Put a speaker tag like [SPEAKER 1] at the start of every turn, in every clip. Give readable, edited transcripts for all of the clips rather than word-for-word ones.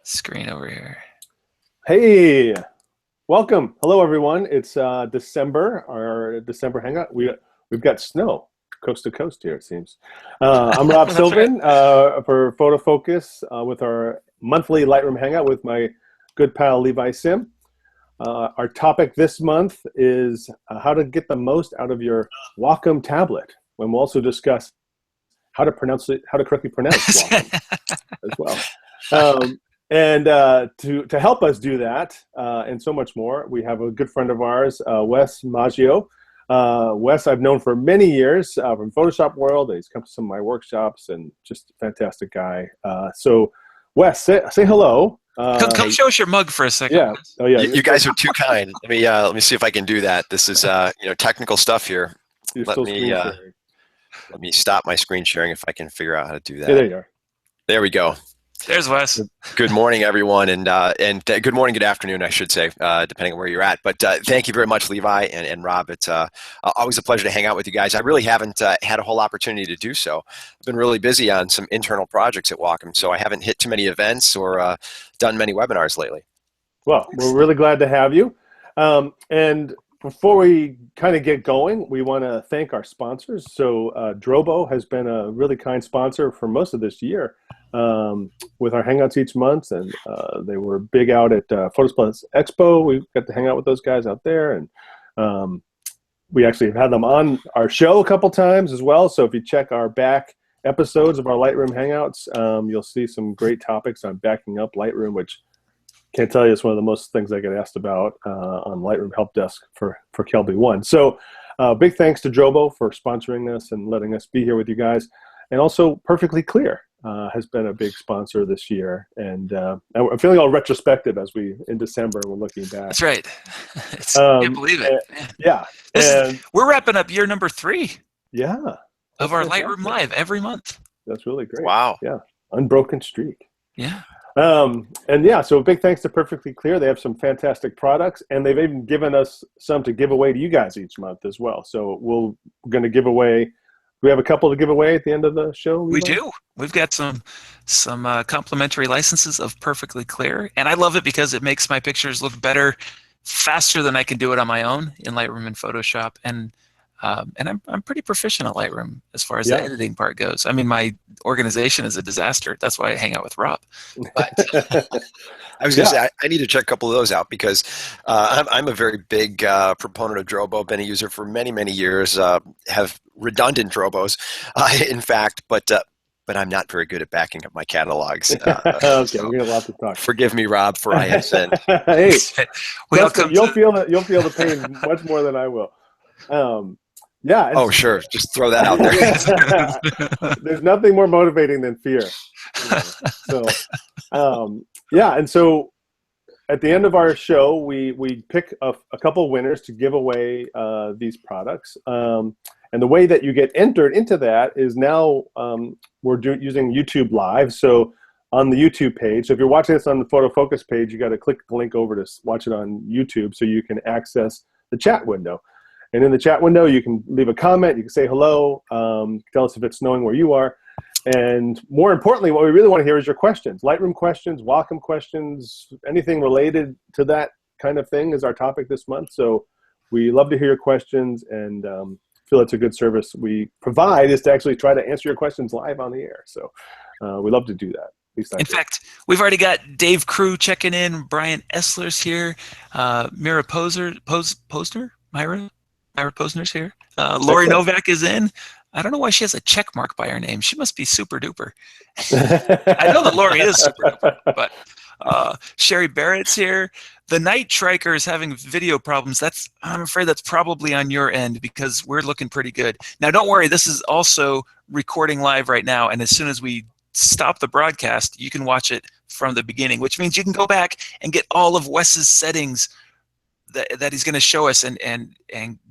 [SPEAKER 1] screen over here.
[SPEAKER 2] Hey, welcome. Hello, everyone. It's December, our December hangout. We've got snow coast to coast here, it seems. I'm Rob
[SPEAKER 1] That's
[SPEAKER 2] Sylvan
[SPEAKER 1] right.
[SPEAKER 2] for Photofocus with our monthly Lightroom hangout with my good pal Levi Sim. Our topic this month is how to get the most out of your Wacom tablet. And we'll also discuss how to correctly pronounce Wacom as well. And to help us do that and so much more, we have a good friend of ours, Wes Maggio. Wes, I've known for many years from Photoshop world. He's come to some of my workshops and just a fantastic guy. So, Wes, say hello.
[SPEAKER 1] Come show us your mug for a second.
[SPEAKER 2] Yeah. Oh, yeah.
[SPEAKER 3] You guys are too kind. Let me see if I can do that. This is technical stuff here. Let me stop my screen sharing if I can figure out how to do that.
[SPEAKER 2] Yeah, there you are.
[SPEAKER 3] There we go.
[SPEAKER 1] There's Wes.
[SPEAKER 3] Good morning, everyone, and good morning, good afternoon, I should say, depending on where you're at. But thank you very much, Levi and Rob. It's always a pleasure to hang out with you guys. I really haven't had a whole opportunity to do so. I've been really busy on some internal projects at Wacom, so I haven't hit too many events or done many webinars lately.
[SPEAKER 2] Well, we're really glad to have you. And before we kind of get going, we want to thank our sponsors. So Drobo has been a really kind sponsor for most of this year. With our hangouts each month, and they were big out at Photos Plus Expo. We got to hang out with those guys out there, and we actually have had them on our show a couple times as well. So if you check our back episodes of our Lightroom hangouts, you'll see some great topics on backing up Lightroom, which can't tell you it's one of the most things I get asked about on Lightroom Help Desk for Kelby One. So big thanks to Drobo for sponsoring this and letting us be here with you guys, and also Perfectly Clear. Has been a big sponsor this year, and I'm feeling all retrospective as in December we're looking back.
[SPEAKER 1] That's right. I can't believe it.
[SPEAKER 2] Yeah,
[SPEAKER 1] we're wrapping up year number 3.
[SPEAKER 2] Yeah,
[SPEAKER 1] of our Lightroom Live every month.
[SPEAKER 2] That's really great.
[SPEAKER 3] Wow.
[SPEAKER 2] Yeah, unbroken streak.
[SPEAKER 1] Yeah.
[SPEAKER 2] And yeah, so big thanks to Perfectly Clear. They have some fantastic products, and they've even given us some to give away to you guys each month as well. So we're going to give away. We have a couple to give away at the end of the show. Levi?
[SPEAKER 1] We do. We've got some complimentary licenses of Perfectly Clear, and I love it because it makes my pictures look better faster than I can do it on my own in Lightroom and Photoshop. And I'm pretty proficient at Lightroom as far as the editing part goes. I mean, my organization is a disaster. That's why I hang out with Rob. But
[SPEAKER 3] I was going to say, I need to check a couple of those out because I'm a very big proponent of Drobo. Been a user for many, many years. Have redundant Drobos, in fact, but I'm not very good at backing up my catalogs.
[SPEAKER 2] Okay, we got a lot to talk.
[SPEAKER 3] Forgive me, Rob, for I have sinned.
[SPEAKER 2] Hey,
[SPEAKER 1] you'll
[SPEAKER 2] feel the pain much more than I will. Yeah.
[SPEAKER 3] Oh, sure. Just throw that out there.
[SPEAKER 2] There's nothing more motivating than fear. So, and so at the end of our show, we pick a couple winners to give away these products. And the way that you get entered into that is now we're using YouTube Live. So on the YouTube page, so if you're watching this on the Photofocus page, you got to click the link over to watch it on YouTube so you can access the chat window. And in the chat window, you can leave a comment. You can say hello. Tell us if it's snowing where you are. And more importantly, what we really want to hear is your questions. Lightroom questions, Wacom questions, anything related to that kind of thing is our topic this month. So we love to hear your questions, and feel it's a good service we provide is to actually try to answer your questions live on the air. So we love to do that.
[SPEAKER 1] In fact, we've already got Dave Crew checking in. Brian Essler's here. Mira Posner? Myra Posner's here. Lori Novak is in. I don't know why she has a check mark by her name. She must be super duper. I know that Lori is super duper, but Sherry Barrett's here. The Night Triker is having video problems. I'm afraid that's probably on your end because we're looking pretty good. Now, don't worry. This is also recording live right now, and as soon as we stop the broadcast, you can watch it from the beginning, which means you can go back and get all of Wes's settings that he's going to show us and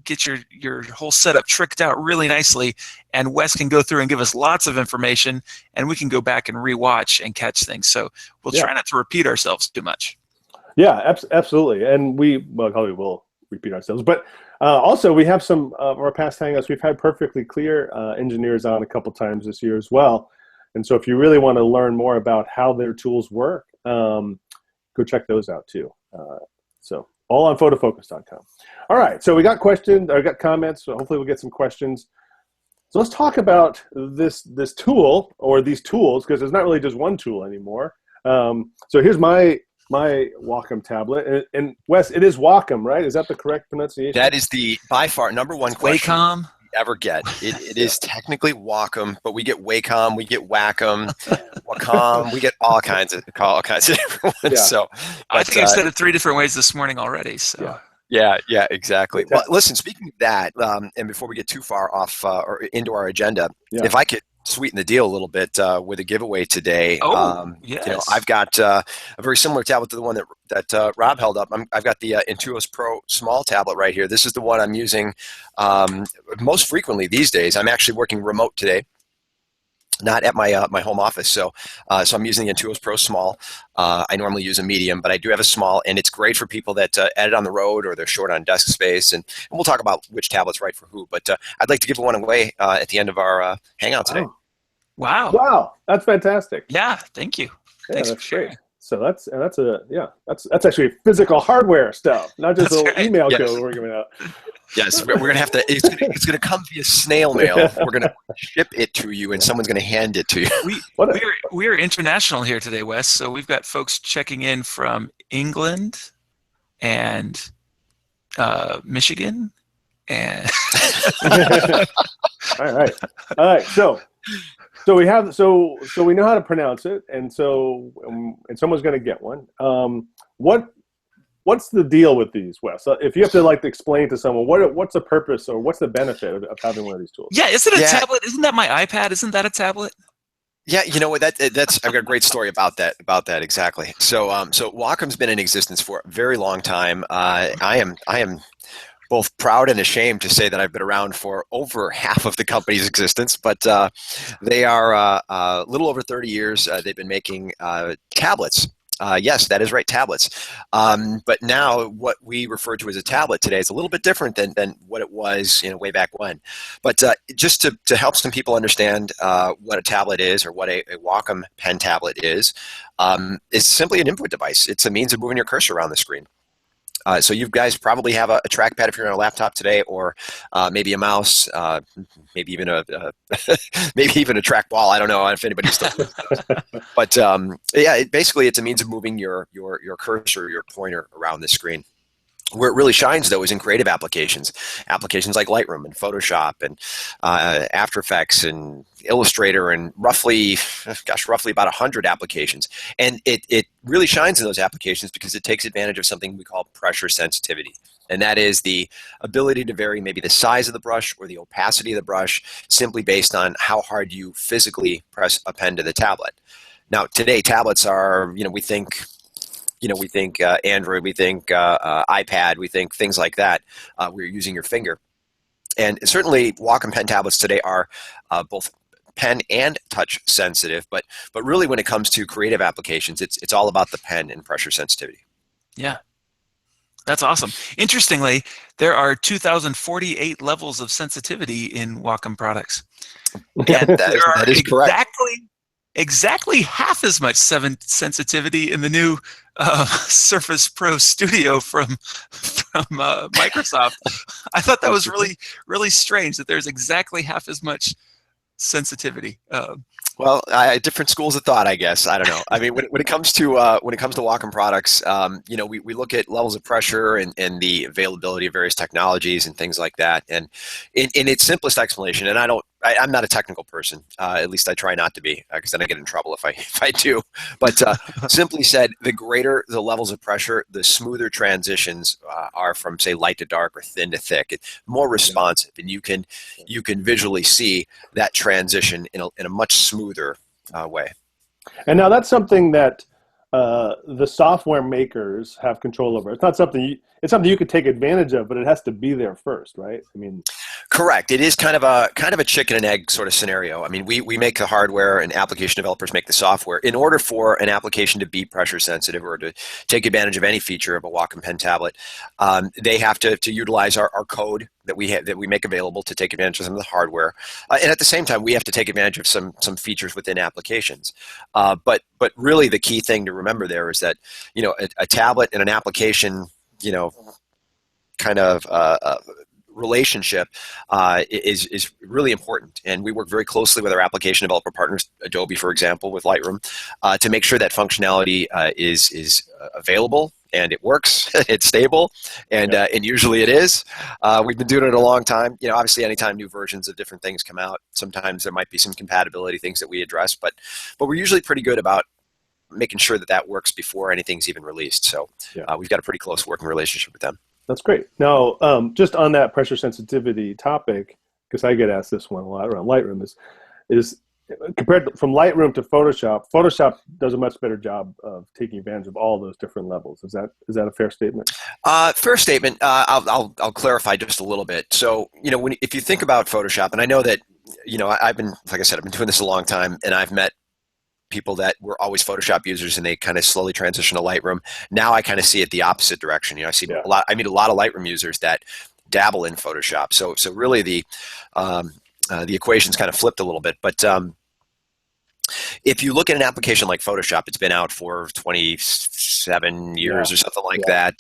[SPEAKER 1] get your whole setup tricked out really nicely, and Wes can go through and give us lots of information, and we can go back and rewatch and catch things. So we'll try not to repeat ourselves too much.
[SPEAKER 2] Yeah, absolutely. And we probably will repeat ourselves. But also, we have some of our past hangouts. We've had Perfectly Clear engineers on a couple times this year as well. And so if you really want to learn more about how their tools work, Go check those out too. So all on photofocus.com. All right, so we got questions, I got comments, so hopefully we'll get some questions. So let's talk about this tool, or these tools, because there's not really just one tool anymore. So here's my Wacom tablet, and Wes, it is Wacom, right? Is that the correct pronunciation?
[SPEAKER 3] That is the by far number one question
[SPEAKER 1] Wacom.
[SPEAKER 3] we ever get. It is technically Wacom, but we get Wacom, we get Wacom, Wacom, we get all kinds of different ones.
[SPEAKER 2] Yeah.
[SPEAKER 3] So
[SPEAKER 1] I think I've said it 3 different ways this morning already. So
[SPEAKER 3] yeah, exactly. Well, listen, speaking of that, and before we get too far off or into our agenda, if I could sweeten the deal a little bit with a giveaway today.
[SPEAKER 1] Yes.
[SPEAKER 3] You know, I've got a very similar tablet to the one that Rob held up. I've got the Intuos Pro small tablet right here. This is the one I'm using most frequently these days. I'm actually working remote today, not at my my home office. So I'm using the Intuos Pro small. I normally use a medium, but I do have a small, and it's great for people that edit on the road or they're short on desk space. And we'll talk about which tablet's right for who. But I'd like to give one away at the end of our hangout today.
[SPEAKER 2] Wow, that's fantastic.
[SPEAKER 1] Yeah, thank you.
[SPEAKER 2] Yeah,
[SPEAKER 1] Thanks
[SPEAKER 2] that's
[SPEAKER 1] for sharing.
[SPEAKER 2] great. So that's actually physical hardware stuff, not just a little email code we're giving out.
[SPEAKER 3] Yes, we're gonna have to. It's gonna come via snail mail. We're gonna ship it to you, and someone's gonna hand it to you.
[SPEAKER 1] We are international here today, Wes. So we've got folks checking in from England and Michigan, and
[SPEAKER 2] All right. So we have we know how to pronounce it, and someone's going to get one. What's the deal with these, Wes? If you have to explain to someone what's the purpose or what's the benefit of having one of these tools?
[SPEAKER 1] yeah, is it a tablet? Isn't that my iPad? Isn't that a tablet?
[SPEAKER 3] Yeah, you know what? That's I've got a great story about that exactly. So Wacom's been in existence for a very long time. I am both proud and ashamed to say that I've been around for over half of the company's existence, but they are a little over 30 years. They've been making tablets. Yes, that is right, tablets. But now what we refer to as a tablet today is a little bit different than what it was way back when. But just to help some people understand what a tablet is, or what a Wacom pen tablet is simply an input device. It's a means of moving your cursor around the screen. So you guys probably have a trackpad if you're on a laptop today, or maybe a mouse, maybe even a trackball. I don't know if anybody still uses those. But basically it's a means of moving your cursor, your pointer around the screen. Where it really shines, though, is in creative applications like Lightroom and Photoshop and After Effects and Illustrator, and roughly about 100 applications. And it really shines in those applications because it takes advantage of something we call pressure sensitivity. And that is the ability to vary maybe the size of the brush or the opacity of the brush simply based on how hard you physically press a pen to the tablet. Now, today, tablets are, we think Android, we think iPad, we think things like that, where you're using your finger. And certainly Wacom pen tablets today are both pen and touch sensitive, but really when it comes to creative applications, it's all about the pen and pressure sensitivity.
[SPEAKER 1] Yeah, that's awesome. Interestingly, there are 2,048 levels of sensitivity in Wacom products. And
[SPEAKER 3] that is correct.
[SPEAKER 1] Exactly half as much sensitivity in the new Surface Pro Studio from Microsoft. I thought that was really, really strange that there's exactly half as much sensitivity.
[SPEAKER 3] Well, different schools of thought, I guess. I don't know. I mean, when it comes to Wacom products, we look at levels of pressure and the availability of various technologies and things like that. And in its simplest explanation, and I'm not a technical person. At least I try not to be, because then I get in trouble if I do. But simply said, the greater the levels of pressure, the smoother transitions are from, say, light to dark or thin to thick. It's more responsive, and you can visually see that transition in a much smoother way. And
[SPEAKER 2] now that's something that the software makers have control over. It's not something it's something you could take advantage of, but it has to be there first, right? I mean,
[SPEAKER 3] Correct. It is kind of a chicken and egg sort of scenario. I mean, we make the hardware and application developers make the software. In order for an application to be pressure sensitive or to take advantage of any feature of a Wacom pen tablet, they have to utilize our code that we make available to take advantage of some of the hardware. And at the same time, we have to take advantage of some features within applications. But really the key thing to remember there is that, a tablet and an application, kind of relationship is really important, and we work very closely with our application developer partners, Adobe, for example, with Lightroom, to make sure that functionality is available and it works, it's stable, and usually it is. We've been doing it a long time. Obviously, anytime new versions of different things come out, sometimes there might be some compatibility things that we address, but we're usually pretty good about making sure that works before anything's even released. So we've got a pretty close working relationship with them.
[SPEAKER 2] That's great. Now, just on that pressure sensitivity topic, because I get asked this one a lot around Lightroom, is compared from Lightroom to Photoshop, Photoshop does a much better job of taking advantage of all those different levels. Is that a fair statement?
[SPEAKER 3] Fair statement. I'll clarify just a little bit. So, if you think about Photoshop, and I know that, I've been, like I said, I've been doing this a long time, and I've met people that were always Photoshop users and they kind of slowly transition to Lightroom. Now I kind of see it the opposite direction. I see I meet a lot of Lightroom users that dabble in Photoshop. So really the equation's kind of flipped a little bit. But if you look at an application like Photoshop, it's been out for 27 years or something like that.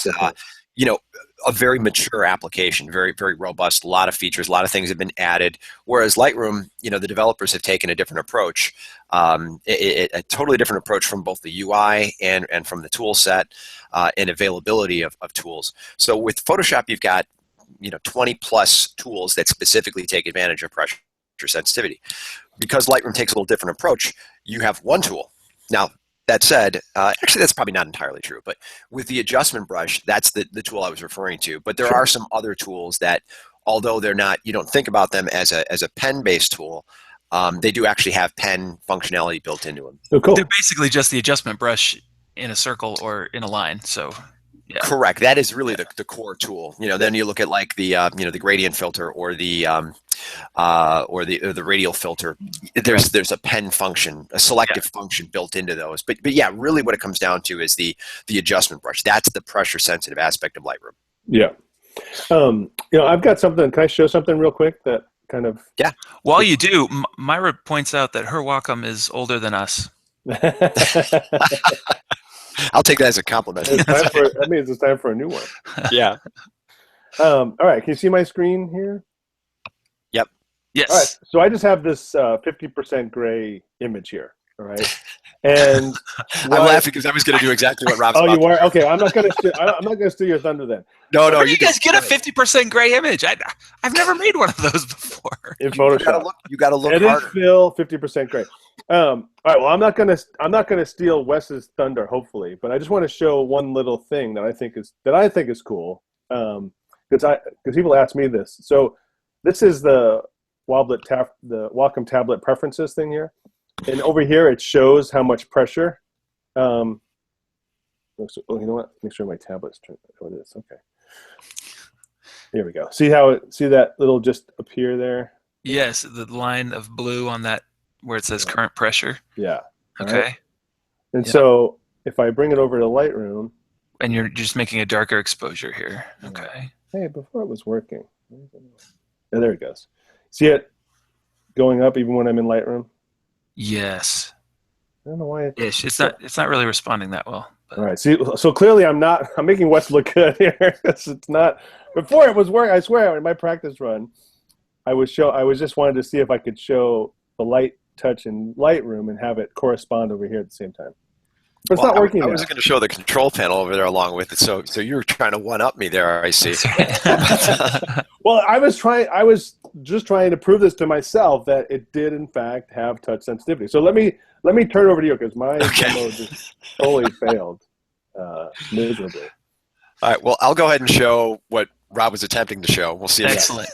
[SPEAKER 3] A very mature application, very, very robust, a lot of features, a lot of things have been added. Whereas Lightroom, the developers have taken a different approach, a totally different approach from both the UI and from the tool set and availability of tools. So with Photoshop, you've got 20 plus tools that specifically take advantage of pressure sensitivity. Because Lightroom takes a little different approach, you have one tool. Now, that said, actually that's probably not entirely true, but with the adjustment brush, that's the tool I was referring to. But there are some other tools that, although they're not, you don't think about them as a pen-based tool, they do actually have pen functionality built into them.
[SPEAKER 2] Oh, cool.
[SPEAKER 1] They're basically just the adjustment brush in a circle or in a line. So, yeah.
[SPEAKER 3] Correct. That is really the core tool. Then you look at like the the gradient filter or the radial filter. There's a pen function, a selective function built into those. But yeah, really what it comes down to is the adjustment brush. That's the pressure sensitive aspect of Lightroom.
[SPEAKER 2] Yeah. I've got something. Can I show something real quick that kind of?
[SPEAKER 3] Yeah.
[SPEAKER 1] While you do, Myra points out that her Wacom is older than us.
[SPEAKER 3] I'll take that as a compliment.
[SPEAKER 2] That means it's time for a new one.
[SPEAKER 3] Yeah.
[SPEAKER 2] All right. Can you see my screen here?
[SPEAKER 3] Yep.
[SPEAKER 1] Yes.
[SPEAKER 2] All right. So I just have this 50% gray image here. All right. And
[SPEAKER 3] I'm laughing because I was going to do exactly what Rob's about.
[SPEAKER 2] You are? Okay. I'm not going to steal your thunder then.
[SPEAKER 3] No.
[SPEAKER 1] Where do you guys get a 50% gray image? I've never made one of those before.
[SPEAKER 2] In Photoshop.
[SPEAKER 3] You got to look
[SPEAKER 2] harder. It is still 50% gray. All right. Well, I'm not gonna steal Wes's thunder, hopefully, but I just want to show one little thing that I think is cool. Because people ask me this. So this is the Wacom tablet preferences thing here, and over here it shows how much pressure. You know what? Make sure my tablet's turned. Oh, it is. Okay. Here we go. See that little just appear there?
[SPEAKER 1] Yes, the line of blue on that where it says current pressure.
[SPEAKER 2] Yeah.
[SPEAKER 1] Okay.
[SPEAKER 2] Right? And so if I bring it over to Lightroom.
[SPEAKER 1] And you're just making a darker exposure here. Okay.
[SPEAKER 2] Hey, before it was working. Oh, there it goes. See it going up even when I'm in Lightroom?
[SPEAKER 1] Yes.
[SPEAKER 2] I don't know why
[SPEAKER 1] it's not really responding that well. But.
[SPEAKER 2] All right. See, so clearly I'm making Wes look good here. It's not. Before it was working, I swear, in my practice run, I just wanted to see if I could show the light touch in Lightroom and have it correspond over here at the same time. But it's not working.
[SPEAKER 3] I was going to show the control panel over there along with it. So you were trying to one up me there, I see.
[SPEAKER 2] Well, I was just trying to prove this to myself that it did in fact have touch sensitivity. So let me turn it over to you because my demo just totally failed miserably.
[SPEAKER 3] All right. Well, I'll go ahead and show what Rob was attempting to show. We'll see.
[SPEAKER 1] Excellent.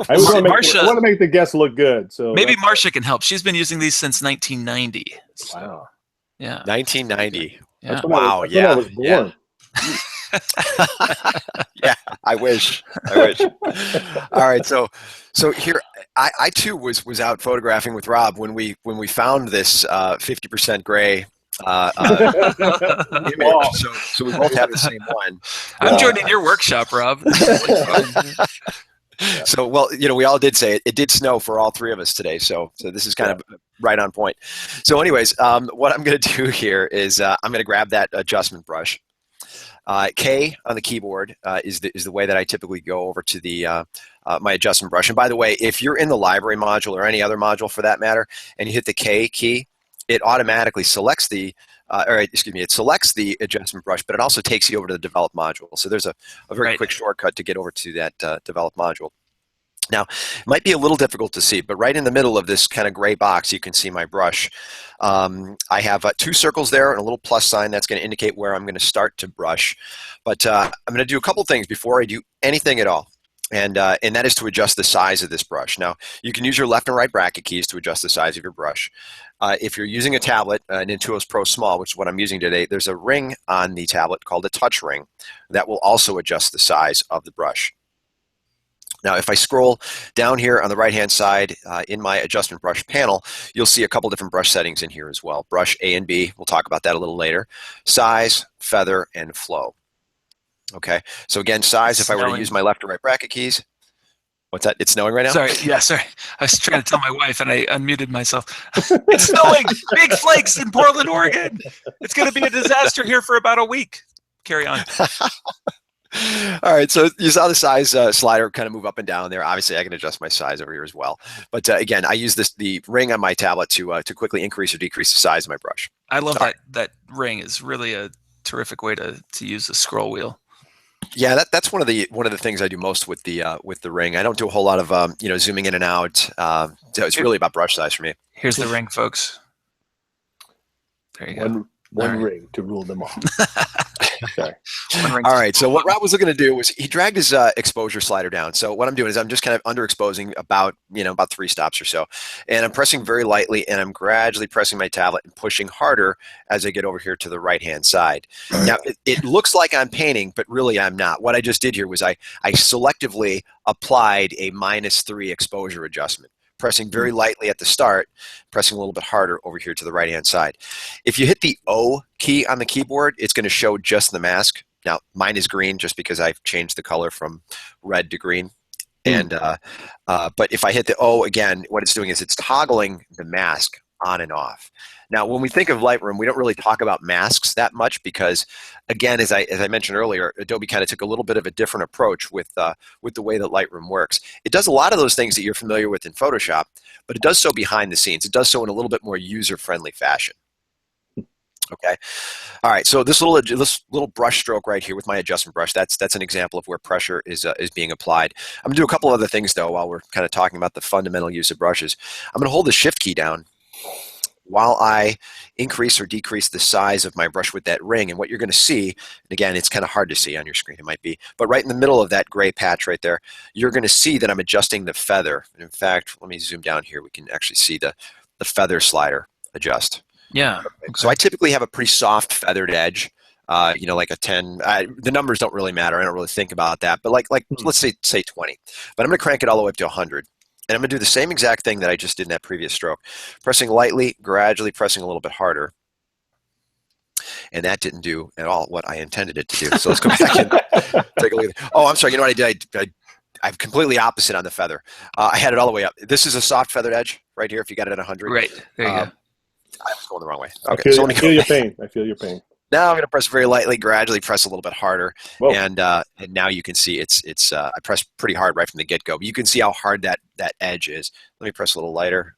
[SPEAKER 2] I want to make the guests look good. So
[SPEAKER 1] maybe Marcia can help. She's been using these since 1990.
[SPEAKER 2] Wow.
[SPEAKER 1] Yeah.
[SPEAKER 3] 1990.
[SPEAKER 1] Yeah.
[SPEAKER 2] Wow. I was born.
[SPEAKER 3] Yeah, I wish. I wish. All right, so here I too was out photographing with Rob when we found this 50% gray image.
[SPEAKER 2] Wow.
[SPEAKER 3] So we both have the same one.
[SPEAKER 1] I'm joining your workshop, Rob. This is really fun.
[SPEAKER 3] So, well, we all did say it did snow for all three of us today. So this is kind of right on point. So anyways, what I'm going to do here is I'm going to grab that adjustment brush. K on the keyboard is the way that I typically go over to the my adjustment brush. And by the way, if you're in the library module or any other module for that matter, and you hit the K key, it automatically selects it selects the adjustment brush, but it also takes you over to the develop module. So there's a very quick shortcut to get over to that develop module. Now, it might be a little difficult to see, but right in the middle of this kind of gray box, you can see my brush. I have two circles there and a little plus sign that's going to indicate where I'm going to start to brush. But I'm going to do a couple things before I do anything at all. And that is to adjust the size of this brush. Now, you can use your left and right bracket keys to adjust the size of your brush. If you're using a tablet, an Intuos Pro Small, which is what I'm using today, there's a ring on the tablet called a touch ring that will also adjust the size of the brush. Now, if I scroll down here on the right-hand side in my adjustment brush panel, you'll see a couple different brush settings in here as well. Brush A and B, we'll talk about that a little later. Size, feather, and flow. Okay, so again, size, if I were to use my left or right bracket keys. What's that? It's snowing right now?
[SPEAKER 1] Sorry, sorry. I was trying to tell my wife and I unmuted myself. It's snowing! Big flakes in Portland, Oregon! It's going to be a disaster here for about a week. Carry on.
[SPEAKER 3] All right, so you saw the size slider kind of move up and down there. Obviously, I can adjust my size over here as well. But again, I use the ring on my tablet to quickly increase or decrease the size of my brush.
[SPEAKER 1] I love that ring is really a terrific way to use the scroll wheel.
[SPEAKER 3] Yeah, that's one of the things I do most with the ring. I don't do a whole lot of zooming in and out. So it's really about brush size for me.
[SPEAKER 1] Here's the ring, folks. There you go.
[SPEAKER 2] One ring to rule them all. Sorry.
[SPEAKER 3] All right. So what Rob was looking to do was he dragged his exposure slider down. So what I'm doing is I'm just kind of underexposing about 3 stops or so, and I'm pressing very lightly, and I'm gradually pressing my tablet and pushing harder as I get over here to the right-hand side. Now it looks like I'm painting, but really I'm not. What I just did here was I selectively applied a -3 exposure adjustment, pressing very lightly at the start, pressing a little bit harder over here to the right-hand side. If you hit the O key on the keyboard, it's going to show just the mask. Now, mine is green just because I've changed the color from red to green. And but if I hit the O again, what it's doing is it's toggling the mask on and off. Now, when we think of Lightroom, we don't really talk about masks that much because, again, as I mentioned earlier, Adobe kind of took a little bit of a different approach with the way that Lightroom works. It does a lot of those things that you're familiar with in Photoshop, but it does so behind the scenes. It does so in a little bit more user-friendly fashion. Okay. All right. So this little brush stroke right here with my adjustment brush, that's an example of where pressure is being applied. I'm going to do a couple other things, though, while we're kind of talking about the fundamental use of brushes. I'm going to hold the Shift key down while I increase or decrease the size of my brush with that ring. And what you're going to see, and again, it's kind of hard to see on your screen, it might be, but right in the middle of that gray patch right there, you're going to see that I'm adjusting the feather. And in fact, let me zoom down here. We can actually see the feather slider adjust.
[SPEAKER 1] Yeah.
[SPEAKER 3] Okay. So I typically have a pretty soft feathered edge, like a 10. The numbers don't really matter. I don't really think about that. But like let's say 20. But I'm going to crank it all the way up to 100. And I'm going to do the same exact thing that I just did in that previous stroke. Pressing lightly, gradually pressing a little bit harder. And that didn't do at all what I intended it to do. So let's go back and take a look. Oh, I'm sorry. You know what I did? I'm completely opposite on the feather. I had it all the way up. This is a soft feathered edge right here if you got it at 100.
[SPEAKER 1] Right. There you go.
[SPEAKER 3] I was going the wrong way. Okay.
[SPEAKER 2] I feel your pain. I feel your pain.
[SPEAKER 3] Now I'm going to press very lightly, gradually press a little bit harder,
[SPEAKER 2] Whoa.
[SPEAKER 3] and now you can see it's I pressed pretty hard right from the get-go. But you can see how hard that edge is. Let me press a little lighter.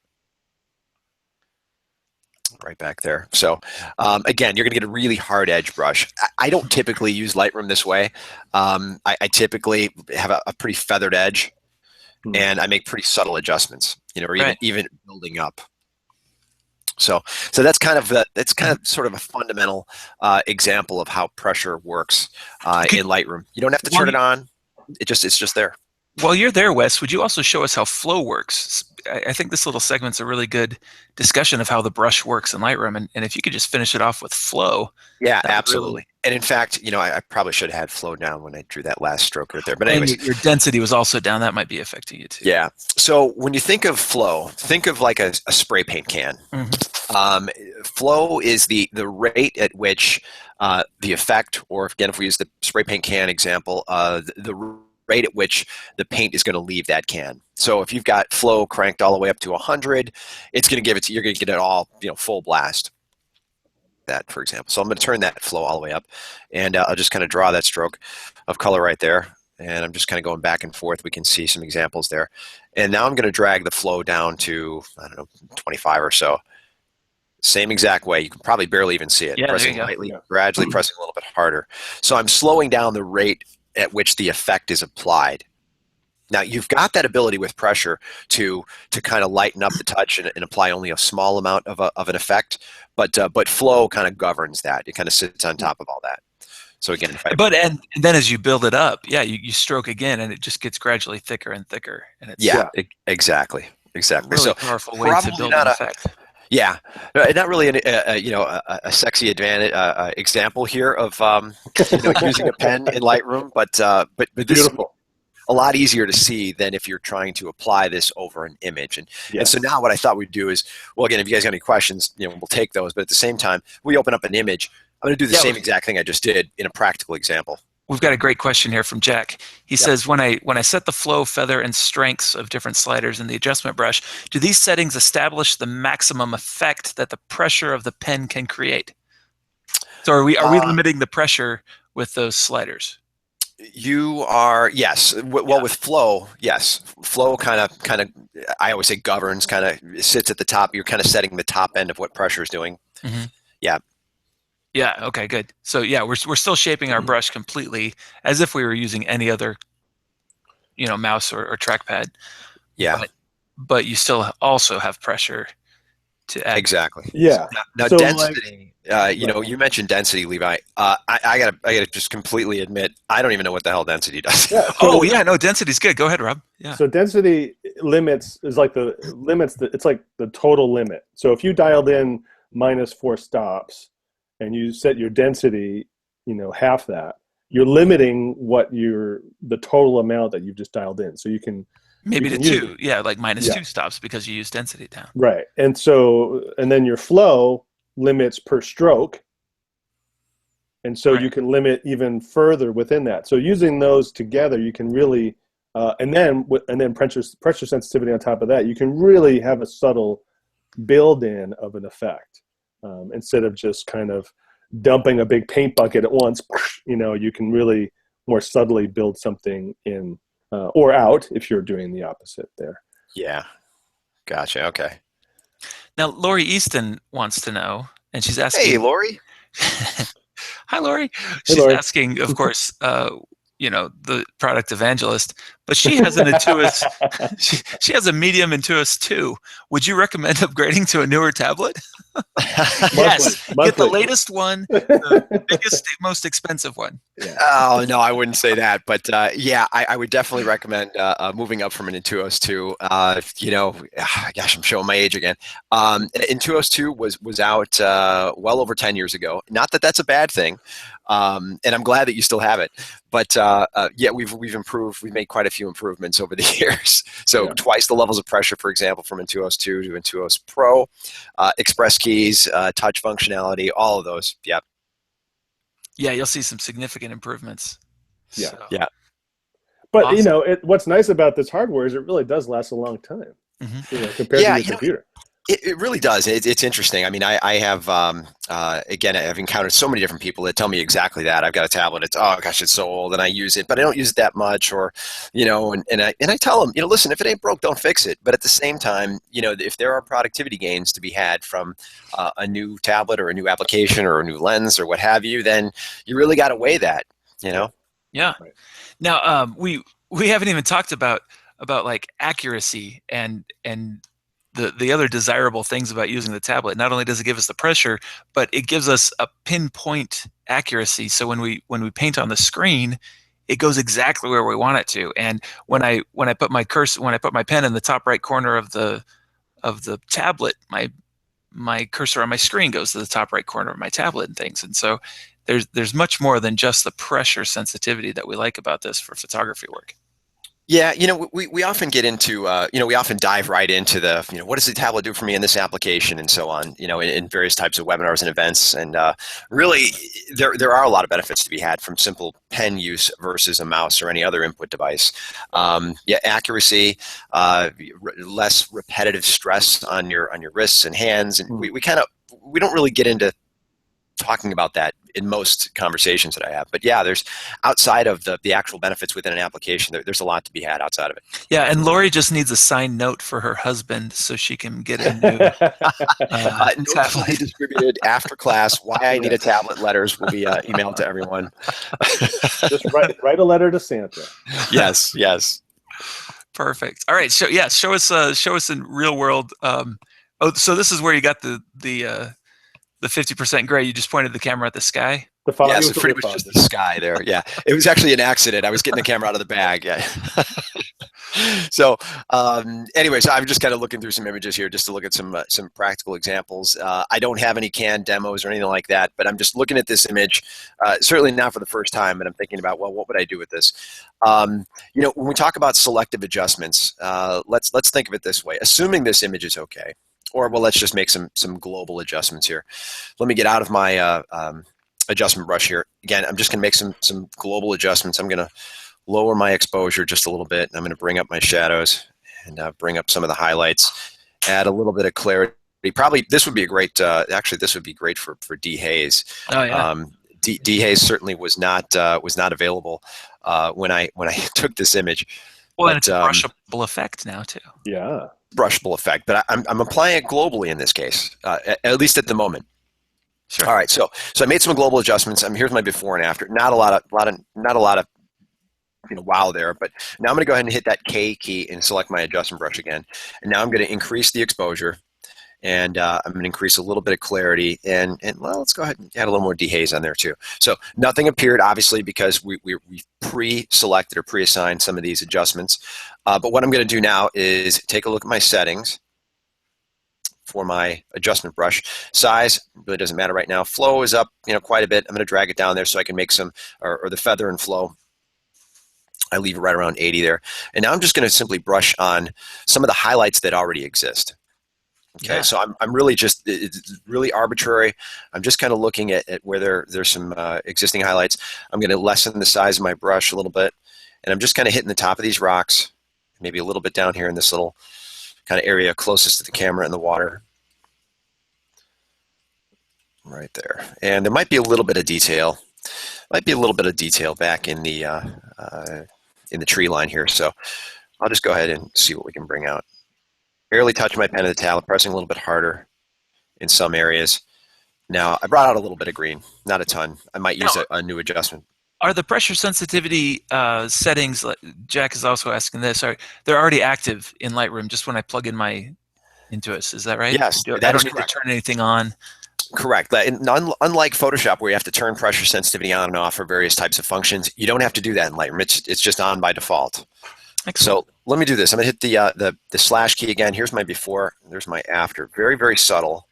[SPEAKER 3] Right back there. So again, you're going to get a really hard edge brush. I don't typically use Lightroom this way. I typically have a pretty feathered edge, and I make pretty subtle adjustments. Or even building up. So that's kind of sort of a fundamental example of how pressure works in Lightroom. You don't have to turn it on; it's just there.
[SPEAKER 1] While you're there, Wes, would you also show us how flow works? I think this little segment's a really good discussion of how the brush works in Lightroom, and if you could just finish it off with flow.
[SPEAKER 3] Yeah, absolutely. And in fact, I probably should have had flow down when I drew that last stroke right there. But anyways,
[SPEAKER 1] and your density was also down. That might be affecting you too.
[SPEAKER 3] yeah. So when you think of flow, think of like a spray paint can. Flow is the rate at which the effect, or again, if we use the spray paint can example, the rate at which the paint is going to leave that can. So if you've got flow cranked all the way up to 100, it's going to give it to you're going to get it all full blast. That, for example. So I'm going to turn that flow all the way up, and I'll just kind of draw that stroke of color right there. And I'm just kind of going back and forth. We can see some examples there. And now I'm going to drag the flow down to, I don't know, 25 or so. Same exact way. You can probably barely even see it.
[SPEAKER 1] Yeah,
[SPEAKER 3] pressing lightly, gradually pressing a little bit harder. So I'm slowing down the rate at which the effect is applied. Now, you've got that ability with pressure to kind of lighten up the touch and apply only a small amount of an effect, but flow kind of governs that. It kind of sits on top of all that. So again,
[SPEAKER 1] and then as you build it up, you stroke again, and it just gets gradually thicker and thicker. And it's
[SPEAKER 3] exactly.
[SPEAKER 1] Really
[SPEAKER 3] so
[SPEAKER 1] powerful way to build an effect.
[SPEAKER 3] Yeah, not really a sexy example here of using a pen in Lightroom, but this
[SPEAKER 2] Beautiful.
[SPEAKER 3] a lot easier to see than if you're trying to apply this over an image. And so now what I thought we'd do is, well, again, if you guys got any questions, we'll take those. But at the same time, we open up an image. I'm going to do the same exact thing I just did in a practical example.
[SPEAKER 1] We've got a great question here from Jack. He says, when I set the flow, feather, and strengths of different sliders in the adjustment brush, do these settings establish the maximum effect that the pressure of the pen can create? So are we limiting the pressure with those sliders?
[SPEAKER 3] You are, yes. Well, with flow, yes. Flow kind of, I always say governs, kind of sits at the top. You're kind of setting the top end of what pressure is doing. Yeah.
[SPEAKER 1] Yeah. Okay. Good. So we're still shaping our brush completely as if we were using any other, mouse or trackpad.
[SPEAKER 3] Yeah.
[SPEAKER 1] But you still also have pressure to add.
[SPEAKER 3] Exactly.
[SPEAKER 2] Yeah.
[SPEAKER 3] Now
[SPEAKER 2] So,
[SPEAKER 3] density. You mentioned density, Levi. I gotta just completely admit, I don't even know what the hell density does.
[SPEAKER 2] Yeah, so,
[SPEAKER 1] density's good. Go ahead, Rob. Yeah.
[SPEAKER 2] So density it's like the total limit. So if you dialed in -4 stops and you set your density, half that, you're limiting the total amount that you've just dialed in. So you can
[SPEAKER 1] maybe to 2, like -2 stops because you use density down.
[SPEAKER 2] Right. And then your flow limits per stroke. And so you can limit even further within that. So using those together, you can really, and then pressure sensitivity on top of that, you can really have a subtle build-in of an effect. Instead of just kind of dumping a big paint bucket at once, you can really more subtly build something in or out if you're doing the opposite there.
[SPEAKER 3] Yeah. Gotcha. Okay.
[SPEAKER 1] Now, Lori Easton wants to know, and she's asking.
[SPEAKER 3] Hey, Lori.
[SPEAKER 1] Hi, Lori. She's asking, of course, the product evangelist, but she has an Intuos. she has a medium Intuos 2. Would you recommend upgrading to a newer tablet? Yes. Get the latest one, the biggest, most expensive one.
[SPEAKER 3] Yeah. Oh, no, I wouldn't say that. But I would definitely recommend moving up from an Intuos 2. Gosh, I'm showing my age again. Intuos 2 was out well over 10 years ago. Not that that's a bad thing. And I'm glad that you still have it. But we've improved. We've made quite a few improvements over the years. So twice the levels of pressure, for example, from Intuos 2 to Intuos Pro, express keys, touch functionality, all of those. Yep.
[SPEAKER 2] Yeah,
[SPEAKER 1] you'll see some significant improvements.
[SPEAKER 2] Yeah.
[SPEAKER 1] So.
[SPEAKER 3] Yeah.
[SPEAKER 2] But awesome. What's nice about this hardware is it really does last a long time. Compared to your computer.
[SPEAKER 3] It really does. It's interesting. I mean, I have, again, I've encountered so many different people that tell me exactly that. I've got a tablet. It's so old, and I use it, but I don't use it that much. Or, and I tell them, listen, if it ain't broke, don't fix it. But at the same time, if there are productivity gains to be had from a new tablet or a new application or a new lens or what have you, then you really got to weigh that. Yeah.
[SPEAKER 1] Right. Now, we haven't even talked about like accuracy and the other desirable things about using the tablet. Not only does it give us the pressure, but it gives us a pinpoint accuracy. So when we paint on the screen, it goes exactly where we want it to. And when I put my pen in the top right corner of the tablet, my my cursor on my screen goes to the top right corner of my tablet and things. And so there's much more than just the pressure sensitivity that we like about this for photography work.
[SPEAKER 3] Yeah, we often get into, we often dive right into the, what does the tablet do for me in this application and so on, in various types of webinars and events. And really, there are a lot of benefits to be had from simple pen use versus a mouse or any other input device. Accuracy, less repetitive stress on your wrists and hands. And we don't really get into talking about that in most conversations that I have. But yeah, there's outside of the actual benefits within an application, there's a lot to be had outside of it.
[SPEAKER 1] Yeah, and Lori just needs a signed note for her husband so she can get a new
[SPEAKER 3] notes will be distributed after class. Why I need a tablet letters will be emailed to everyone.
[SPEAKER 2] Just write a letter to Santa.
[SPEAKER 3] Yes.
[SPEAKER 1] Perfect. All right, show us in real world. So this is where you got the 50% gray. You just pointed the camera at the sky.
[SPEAKER 3] Yeah, so pretty much just the sky there. Yeah, it was actually an accident. I was getting the camera out of the bag. Yeah. So, anyways, I'm just kind of looking through some images here just to look at some practical examples. I don't have any canned demos or anything like that, but I'm just looking at this image. Certainly not for the first time, and I'm thinking about, well, what would I do with this? When we talk about selective adjustments, let's think of it this way. Assuming this image is okay. Or, well, let's just make some global adjustments here. Let me get out of my adjustment brush here. Again, I'm just going to make some global adjustments. I'm going to lower my exposure just a little bit. I'm going to bring up my shadows and bring up some of the highlights. Add a little bit of clarity. Probably this would be a great. Actually, this would be great for dehaze.
[SPEAKER 1] Oh yeah.
[SPEAKER 3] Dehaze certainly was not available when I took this image.
[SPEAKER 1] Well, and it's a brushable effect now too.
[SPEAKER 2] Yeah.
[SPEAKER 3] Brushable effect, but I'm applying it globally in this case, at least at the moment.
[SPEAKER 1] Sure.
[SPEAKER 3] All right, so I made some global adjustments. Here's my before and after. Not a lot of wow there, but now I'm going to go ahead and hit that K key and select my adjustment brush again. And now I'm going to increase the exposure, and I'm going to increase a little bit of clarity, and well, let's go ahead and add a little more dehaze on there too. So nothing appeared, obviously, because we pre-selected or pre-assigned some of these adjustments. But what I'm going to do now is take a look at my settings for my adjustment brush. Size really doesn't matter right now. Flow is up, quite a bit. I'm going to drag it down there so I can make some, or the feather and flow. I leave it right around 80 there. And now I'm just going to simply brush on some of the highlights that already exist. Okay, yeah. So I'm really just, it's really arbitrary. I'm just kind of looking at where there's some existing highlights. I'm going to lessen the size of my brush a little bit. And I'm just kind of hitting the top of these rocks, maybe a little bit down here in this little kind of area closest to the camera and the water. Right there. And there might be a little bit of detail. Back in the tree line here. So I'll just go ahead and see what we can bring out. Barely touch my pen at the tablet, pressing a little bit harder in some areas. Now, I brought out a little bit of green, not a ton. I might use a new adjustment.
[SPEAKER 1] Are the pressure sensitivity settings, Jack is also asking this, they're already active in Lightroom just when I plug in my Intuos, is that right?
[SPEAKER 3] Yes,
[SPEAKER 1] I don't need to turn anything on?
[SPEAKER 3] Correct. Unlike Photoshop, where you have to turn pressure sensitivity on and off for various types of functions, you don't have to do that in Lightroom. It's just on by default.
[SPEAKER 1] Excellent.
[SPEAKER 3] So let me do this. I'm going to hit the slash key again. Here's my before. There's my after. Very, very subtle.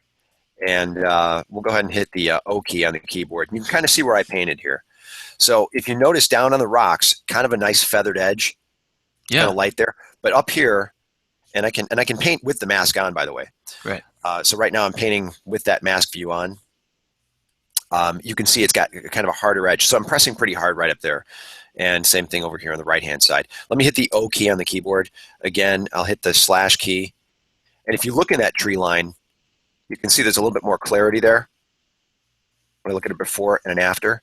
[SPEAKER 3] And we'll go ahead and hit the O key on the keyboard. You can kind of see where I painted here. So if you notice down on the rocks, kind of a nice feathered edge, kind of light there. But up here, and I can paint with the mask on, by the way.
[SPEAKER 1] Right.
[SPEAKER 3] So right now I'm painting with that mask view on. You can see it's got kind of a harder edge. So I'm pressing pretty hard right up there. And same thing over here on the right-hand side. Let me hit the O key on the keyboard. Again, I'll hit the slash key. And if you look in that tree line, you can see there's a little bit more clarity there when I look at it before and an after.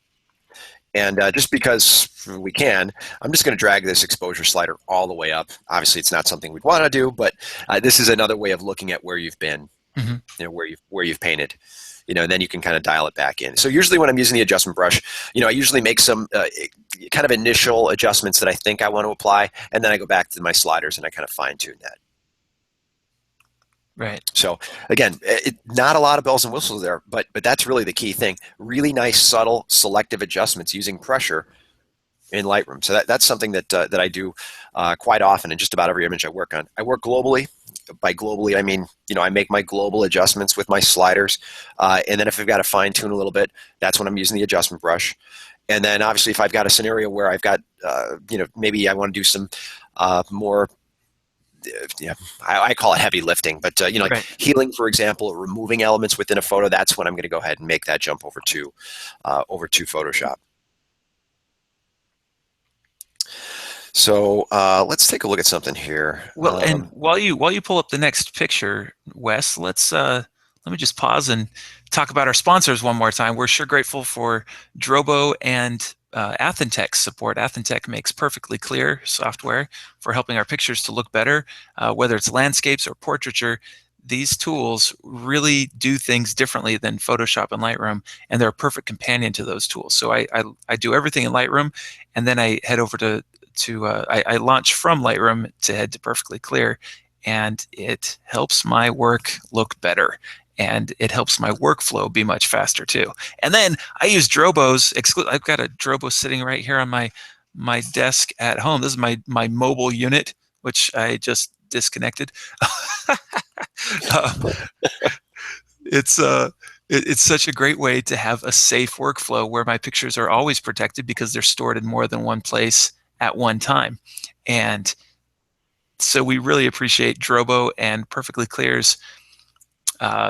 [SPEAKER 3] And just because we can, I'm just going to drag this exposure slider all the way up. Obviously, it's not something we'd want to do, but this is another way of looking at where you've been, where you've painted. And then you can kind of dial it back in. So usually when I'm using the adjustment brush, I usually make some kind of initial adjustments that I think I want to apply, and then I go back to my sliders and I kind of fine tune that.
[SPEAKER 1] Right.
[SPEAKER 3] So again, not a lot of bells and whistles there, but that's really the key thing. Really nice, subtle, selective adjustments using pressure in Lightroom. So that's something that I do quite often in just about every image I work on. I work globally. by globally, I mean, I make my global adjustments with my sliders. And then if I've got to fine tune a little bit, that's when I'm using the adjustment brush. And then obviously if I've got a scenario where I've got, maybe I want to do some more, I call it heavy lifting, but like
[SPEAKER 1] Right.
[SPEAKER 3] healing, for example, or removing elements within a photo, that's when I'm going to go ahead and make that jump over to Photoshop. So let's take a look at something here.
[SPEAKER 1] Well, and while you pull up the next picture, Wes, let me just pause and talk about our sponsors one more time. We're sure grateful for Drobo and Athentech support. Athentech makes perfectly clear software for helping our pictures to look better, whether it's landscapes or portraiture. These tools really do things differently than Photoshop and Lightroom, and they're a perfect companion to those tools. So I do everything in Lightroom, and then I head over to I launch from Lightroom to head to Perfectly Clear, and it helps my work look better, and it helps my workflow be much faster too. And then I use Drobo's. I've got a Drobo sitting right here on my desk at home. This is my mobile unit, which I just disconnected. It's such a great way to have a safe workflow where my pictures are always protected because they're stored in more than one place at one time. And so we really appreciate Drobo and Perfectly Clear's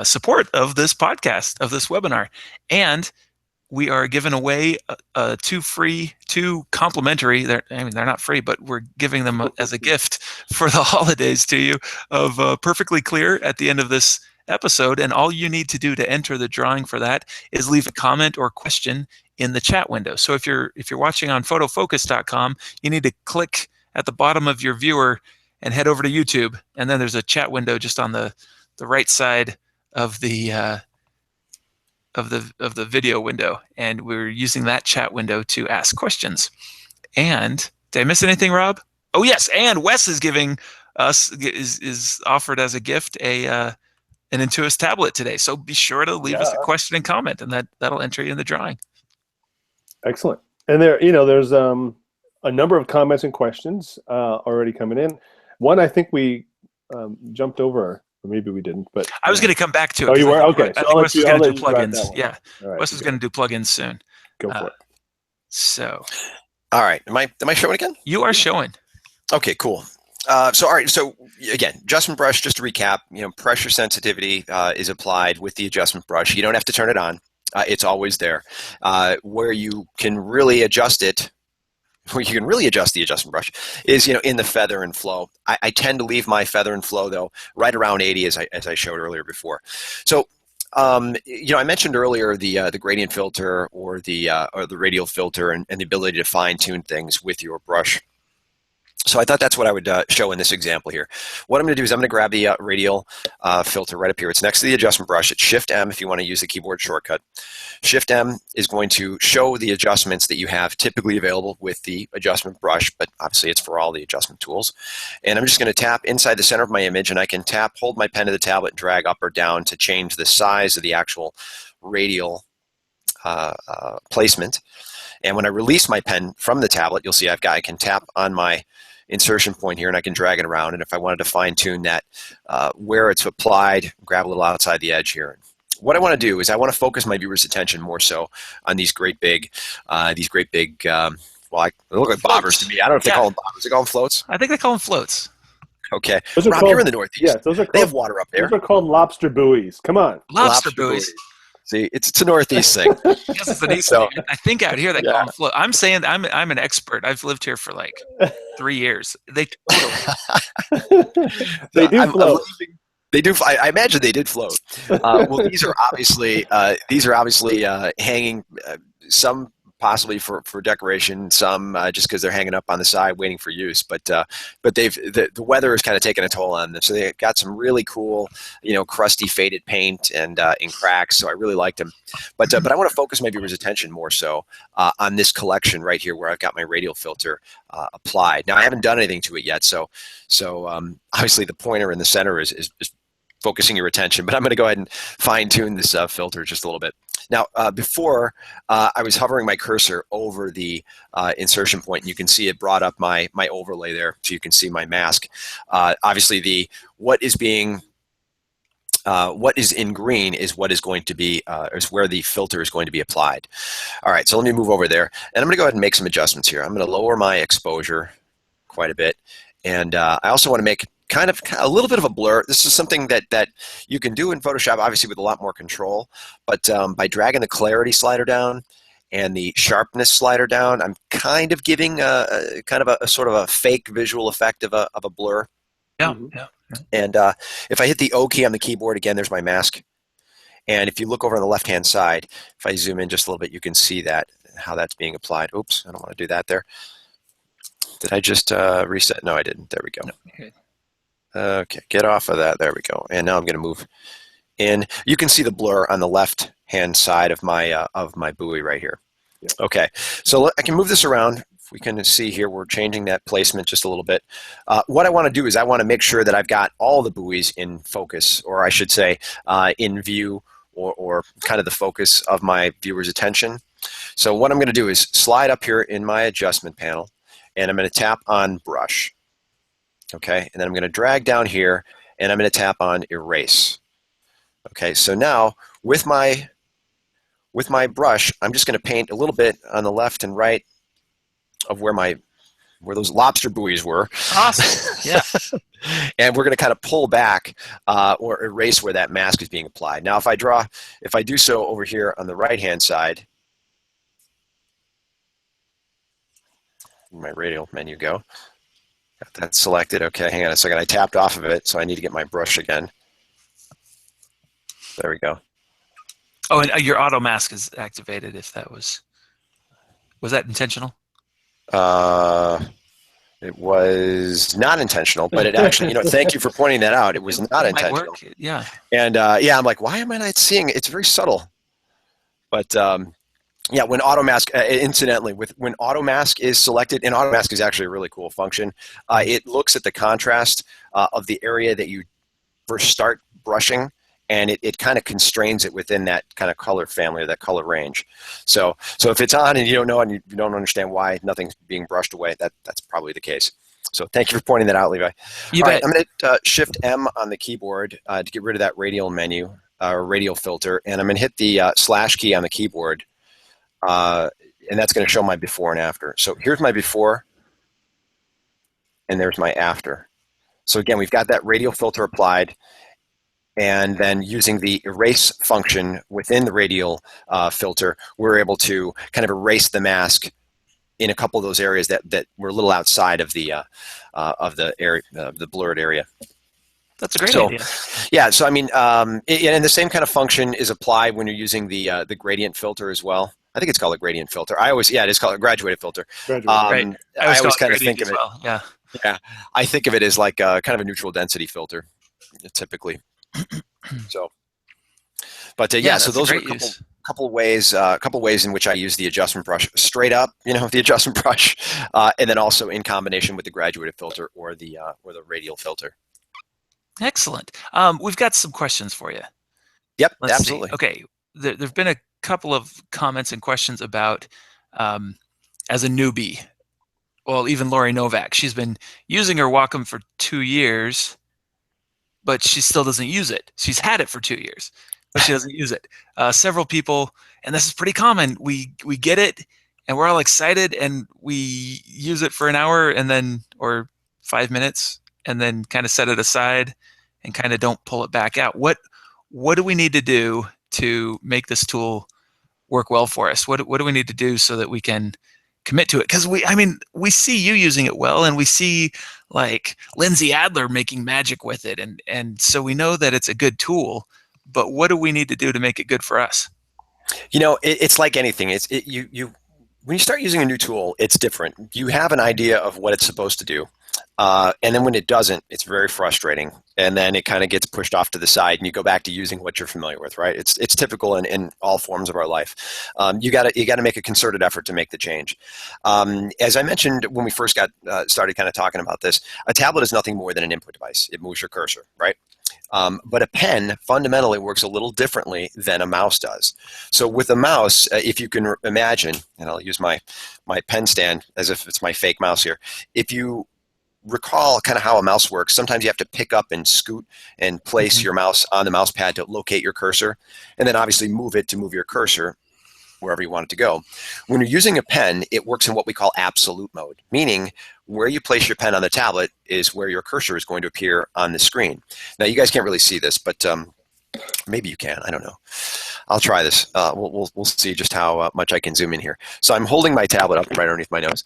[SPEAKER 1] support of this podcast, of this webinar. And we are giving away two complimentary, they're not free, but we're giving them as a gift for the holidays to you of Perfectly Clear at the end of this episode. And all you need to do to enter the drawing for that is leave a comment or question in the chat window. So if you're watching on photofocus.com, you need to click at the bottom of your viewer and head over to YouTube, and then there's a chat window just on the right side of the video window, and we're using that chat window to ask questions. And did I miss anything, Rob? Oh yes, and Wes is giving us is offered as a gift an Intuos tablet today. So be sure to leave us a question and comment, and that'll enter you in the drawing.
[SPEAKER 2] Excellent. And there's a number of comments and questions already coming in. One I think we jumped over. Or maybe we didn't, but
[SPEAKER 1] I was going to come back to it.
[SPEAKER 2] Oh, you were? Okay.
[SPEAKER 1] I think Wes is going to do plugins. Yeah, right, Wes is going to do plugins soon.
[SPEAKER 2] Go for it.
[SPEAKER 1] So,
[SPEAKER 3] all right. Am I showing again?
[SPEAKER 1] You are showing.
[SPEAKER 3] Okay, cool. So all right. So again, adjustment brush. Just to recap, pressure sensitivity is applied with the adjustment brush. You don't have to turn it on. It's always there. Where you can really adjust it, where you can really adjust the adjustment brush is, in the feather and flow. I tend to leave my feather and flow though right around 80 as I showed earlier before. So, I mentioned earlier the gradient filter or the radial filter and the ability to fine tune things with your brush. So I thought that's what I would show in this example here. What I'm going to do is I'm going to grab the radial filter right up here. It's next to the adjustment brush. It's Shift-M if you want to use the keyboard shortcut. Shift-M is going to show the adjustments that you have typically available with the adjustment brush, but obviously it's for all the adjustment tools. And I'm just going to tap inside the center of my image, and I can hold my pen to the tablet, and drag up or down to change the size of the actual radial placement. And when I release my pen from the tablet, you'll see I can tap on my insertion point here, and I can drag it around. And if I wanted to fine tune that where it's applied, grab a little outside the edge here. What I want to do is I want to focus my viewer's attention more so on these great big, well, they look like bobbers to me. I don't know if they call them bobbers. They call them floats?
[SPEAKER 1] I think they call them floats.
[SPEAKER 3] Okay. Rob, you're in the Northeast.
[SPEAKER 2] Yeah, those are called,
[SPEAKER 3] they have water up there.
[SPEAKER 2] Those are called lobster buoys. Come on.
[SPEAKER 1] Lobster buoys.
[SPEAKER 3] See, it's a Northeast thing.
[SPEAKER 1] Yes, it's an East thing. I think out here they call them float. I'm saying I'm an expert. I've lived here for like 3 years. They totally.
[SPEAKER 2] They do float.
[SPEAKER 3] They do. I imagine they did float. Well, these are obviously hanging. Some possibly for decoration. Some just because they're hanging up on the side waiting for use. But the weather has kind of taken a toll on them. So they got some really cool, crusty faded paint and in cracks. So I really liked them. But I want to focus my viewers' attention more so on this collection right here where I've got my radial filter applied. Now I haven't done anything to it yet. So obviously the pointer in the center is focusing your attention, but I'm going to go ahead and fine tune this filter just a little bit. Now, before I was hovering my cursor over the insertion point, and you can see it brought up my overlay there, so you can see my mask. Obviously, what is in green is what is going to be is where the filter is going to be applied. All right, so let me move over there, and I'm going to go ahead and make some adjustments here. I'm going to lower my exposure quite a bit, and I also want to make kind of a little bit of a blur. This is something that you can do in Photoshop, obviously with a lot more control, but by dragging the clarity slider down and the sharpness slider down, I'm kind of giving a sort of a fake visual effect of a blur.
[SPEAKER 1] Yeah,
[SPEAKER 2] Mhm.
[SPEAKER 1] yeah.
[SPEAKER 3] And if I hit the O key on the keyboard, again, there's my mask. And if you look over on the left-hand side, if I zoom in just a little bit, you can see that, how that's being applied. Oops, I don't want to do that there. Did I just reset? No, I didn't. There we go.
[SPEAKER 1] No, okay.
[SPEAKER 3] Okay, get off of that. There we go. And now I'm going to move in. You can see the blur on the left-hand side of my buoy right here.
[SPEAKER 2] Yeah.
[SPEAKER 3] Okay, so I can move this around. If we can see here, we're changing that placement just a little bit. What I want to do is I want to make sure that I've got all the buoys in focus, or I should say in view, or kind of the focus of my viewer's attention. So what I'm going to do is slide up here in my adjustment panel, and I'm going to tap on brush. Okay, and then I'm going to drag down here, and I'm going to tap on erase. Okay, so now with my brush, I'm just going to paint a little bit on the left and right of where those lobster buoys were.
[SPEAKER 1] Awesome. Yeah.
[SPEAKER 3] And we're going to kind of pull back or erase where that mask is being applied. Now, if I do so over here on the right-hand side, my radial menu go. Got that selected. Okay, hang on a second. I tapped off of it, so I need to get my brush again. There we go.
[SPEAKER 1] Oh, and your auto mask is activated. If that was that intentional?
[SPEAKER 3] It was not intentional, but it actually, thank you for pointing that out. It was not
[SPEAKER 1] Might
[SPEAKER 3] intentional.
[SPEAKER 1] work. Yeah.
[SPEAKER 3] And yeah, I'm like, why am I not seeing it? It's very subtle. But yeah, when auto mask, incidentally, when auto mask is selected, and auto mask is actually a really cool function. It looks at the contrast of the area that you first start brushing, and it kind of constrains it within that kind of color family or that color range. So if it's on and you don't know and you don't understand why nothing's being brushed away, that's probably the case. So thank you for pointing that out, Levi.
[SPEAKER 1] You
[SPEAKER 3] All
[SPEAKER 1] bet.
[SPEAKER 3] right, I'm going to Shift M on the keyboard to get rid of that radial menu or radial filter, and I'm going to hit the slash key on the keyboard, and that's going to show my before and after. So here's my before, and there's my after. So again, we've got that radial filter applied. And then using the erase function within the radial filter, we're able to kind of erase the mask in a couple of those areas that were a little outside of the area, the blurred area.
[SPEAKER 1] That's a great idea.
[SPEAKER 3] Yeah, so I mean, and the same kind of function is applied when you're using the gradient filter as well. I think it's called a gradient filter. It is called a graduated filter.
[SPEAKER 1] Right.
[SPEAKER 3] I always kind of think of it.
[SPEAKER 1] Well. Yeah.
[SPEAKER 3] Yeah, I think of it as like kind of a neutral density filter, typically. So, but yeah, so those are a couple ways in which I use the adjustment brush straight up, the adjustment brush, and then also in combination with the graduated filter or the radial filter.
[SPEAKER 1] Excellent. We've got some questions for you.
[SPEAKER 3] Yep,
[SPEAKER 1] Let's
[SPEAKER 3] absolutely.
[SPEAKER 1] See. Okay, there've been a couple of comments and questions about as a newbie. Well, even Lori Novak, she's been using her Wacom for 2 years. But she still doesn't use it. She's had it for 2 years, but she doesn't use it. Several people, and this is pretty common, we get it, and we're all excited, and we use it for an hour or 5 minutes, and then kind of set it aside and kind of don't pull it back out. What do we need to do to make this tool work well for us? What do we need to do so that we can commit to it? Because we see you using it well, and we see like Lindsay Adler making magic with it, and so we know that it's a good tool. But what do we need to do to make it good for us?
[SPEAKER 3] It's like anything. When you start using a new tool, it's different. You have an idea of what it's supposed to do, and then when it doesn't, it's very frustrating. And then it kind of gets pushed off to the side, and you go back to using what you're familiar with. Right? It's typical in all forms of our life. You got to make a concerted effort to make the change. As I mentioned when we first got started, kind of talking about this, a tablet is nothing more than an input device. It moves your cursor, right? But a pen fundamentally works a little differently than a mouse does. So with a mouse, if you can imagine, and I'll use my pen stand as if it's my fake mouse here. If you recall kind of how a mouse works, sometimes you have to pick up and scoot and place your mouse on the mouse pad to locate your cursor, and then obviously move it to move your cursor wherever you want it to go. When you're using a pen, it works in what we call absolute mode, meaning where you place your pen on the tablet is where your cursor is going to appear on the screen. Now, you guys can't really see this, but maybe you can. I don't know. I'll try this. We'll see just how much I can zoom in here. So I'm holding my tablet up right underneath my nose,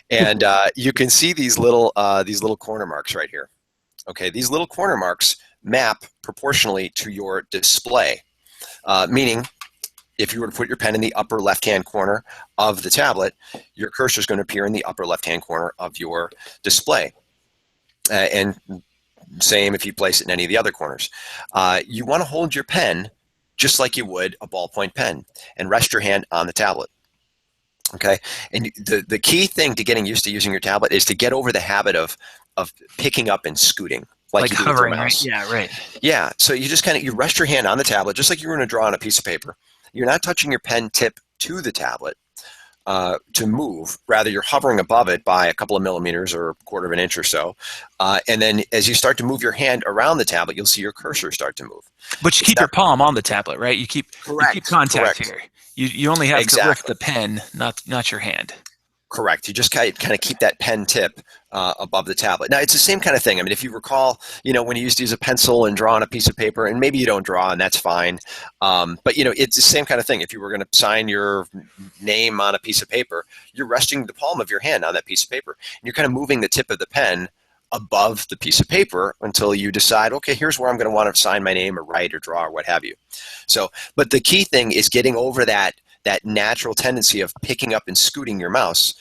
[SPEAKER 3] and you can see these little corner marks right here. Okay, these little corner marks map proportionally to your display, meaning if you were to put your pen in the upper left-hand corner of the tablet, your cursor is going to appear in the upper left-hand corner of your display. And same if you place it in any of the other corners. You want to hold your pen just like you would a ballpoint pen and rest your hand on the tablet. Okay, and the key thing to getting used to using your tablet is to get over the habit of picking up and scooting. Like you do
[SPEAKER 1] hovering,
[SPEAKER 3] with your mouse.
[SPEAKER 1] right? Yeah, right.
[SPEAKER 3] Yeah, so you just you rest your hand on the tablet just like you were going to draw on a piece of paper. You're not touching your pen tip to the tablet to move. Rather, you're hovering above it by a couple of millimeters or a quarter of an inch or so. And then as you start to move your hand around the tablet, you'll see your cursor start to move.
[SPEAKER 1] But you keep your palm on the tablet, right? You keep contact here. You only have to lift the pen, not your hand.
[SPEAKER 3] Correct. You just kind of keep that pen tip above the tablet. Now, it's the same kind of thing. I mean, if you recall, when you used to use a pencil and draw on a piece of paper, and maybe you don't draw, and that's fine. But, it's the same kind of thing. If you were going to sign your name on a piece of paper, you're resting the palm of your hand on that piece of paper. And you're kind of moving the tip of the pen above the piece of paper until you decide, okay, here's where I'm going to want to sign my name or write or draw or what have you. So, but the key thing is getting over that natural tendency of picking up and scooting your mouse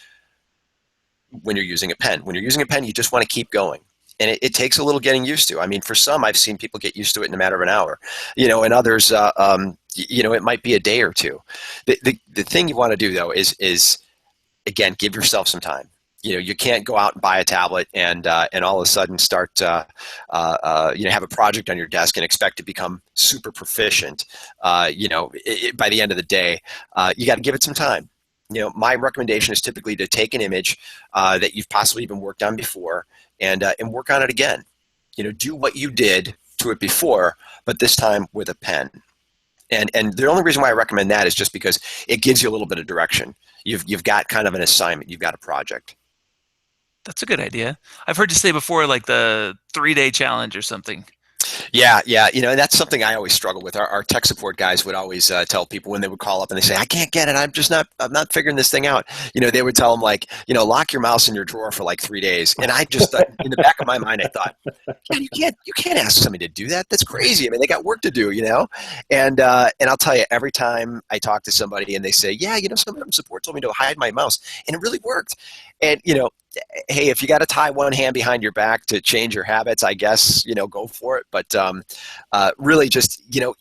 [SPEAKER 3] when you're using a pen. When you're using a pen, you just want to keep going. And it takes a little getting used to. I mean, for some, I've seen people get used to it in a matter of an hour, and others, it might be a day or two. The thing you want to do, though, is again, give yourself some time. You can't go out and buy a tablet and all of a sudden start have a project on your desk and expect to become super proficient. By the end of the day, you got to give it some time. My recommendation is typically to take an image that you've possibly even worked on before and work on it again. Do what you did to it before, but this time with a pen. And the only reason why I recommend that is just because it gives you a little bit of direction. You've got kind of an assignment. You've got a project.
[SPEAKER 1] That's a good idea. I've heard you say before, like the 3-day challenge or something.
[SPEAKER 3] Yeah. And that's something I always struggle with. Our tech support guys would always tell people when they would call up and they say, I can't get it. I'm not figuring this thing out. They would tell them lock your mouse in your drawer for like 3 days. And I just, in the back of my mind, I thought, you can't ask somebody to do that. That's crazy. I mean, they got work to do, and I'll tell you, every time I talk to somebody and they say, somebody from support told me to hide my mouse, and it really worked. And, hey, if you got to tie one hand behind your back to change your habits, I guess, go for it. But really just, you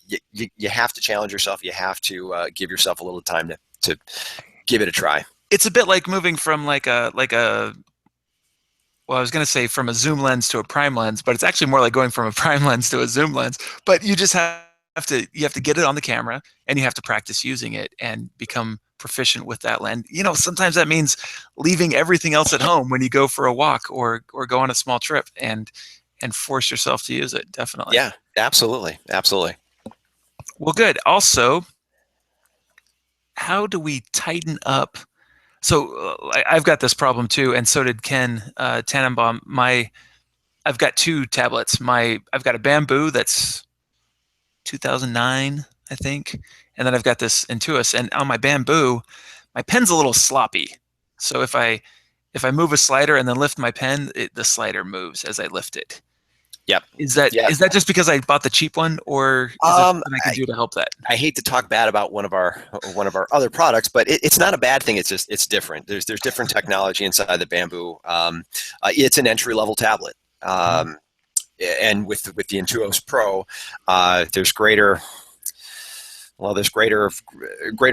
[SPEAKER 3] have to challenge yourself. You have to give yourself a little time to give it a try.
[SPEAKER 1] It's a bit like moving from I was going to say from a zoom lens to a prime lens, but it's actually more like going from a prime lens to a zoom lens. But you just have to get it on the camera, and you have to practice using it and become proficient with that lens. Sometimes that means leaving everything else at home when you go for a walk or go on a small trip and force yourself to use it. Definitely.
[SPEAKER 3] Yeah, absolutely.
[SPEAKER 1] Well, good. Also, how do we tighten up? So I've got this problem too, and so did Ken Tannenbaum. I've got 2 tablets. I've got a Bamboo that's 2009, I think, and then I've got this Intuos. And on my Bamboo, my pen's a little sloppy. So if I move a slider and then lift my pen, the slider moves as I lift it.
[SPEAKER 3] Yep.
[SPEAKER 1] Is that just because I bought the cheap one, or is there something I can do to help that?
[SPEAKER 3] I hate to talk bad about one of our other products, but it's not a bad thing. It's just it's different. There's different technology inside the Bamboo. It's an entry level tablet, and with the Intuos Pro, there's greater Well, there's greater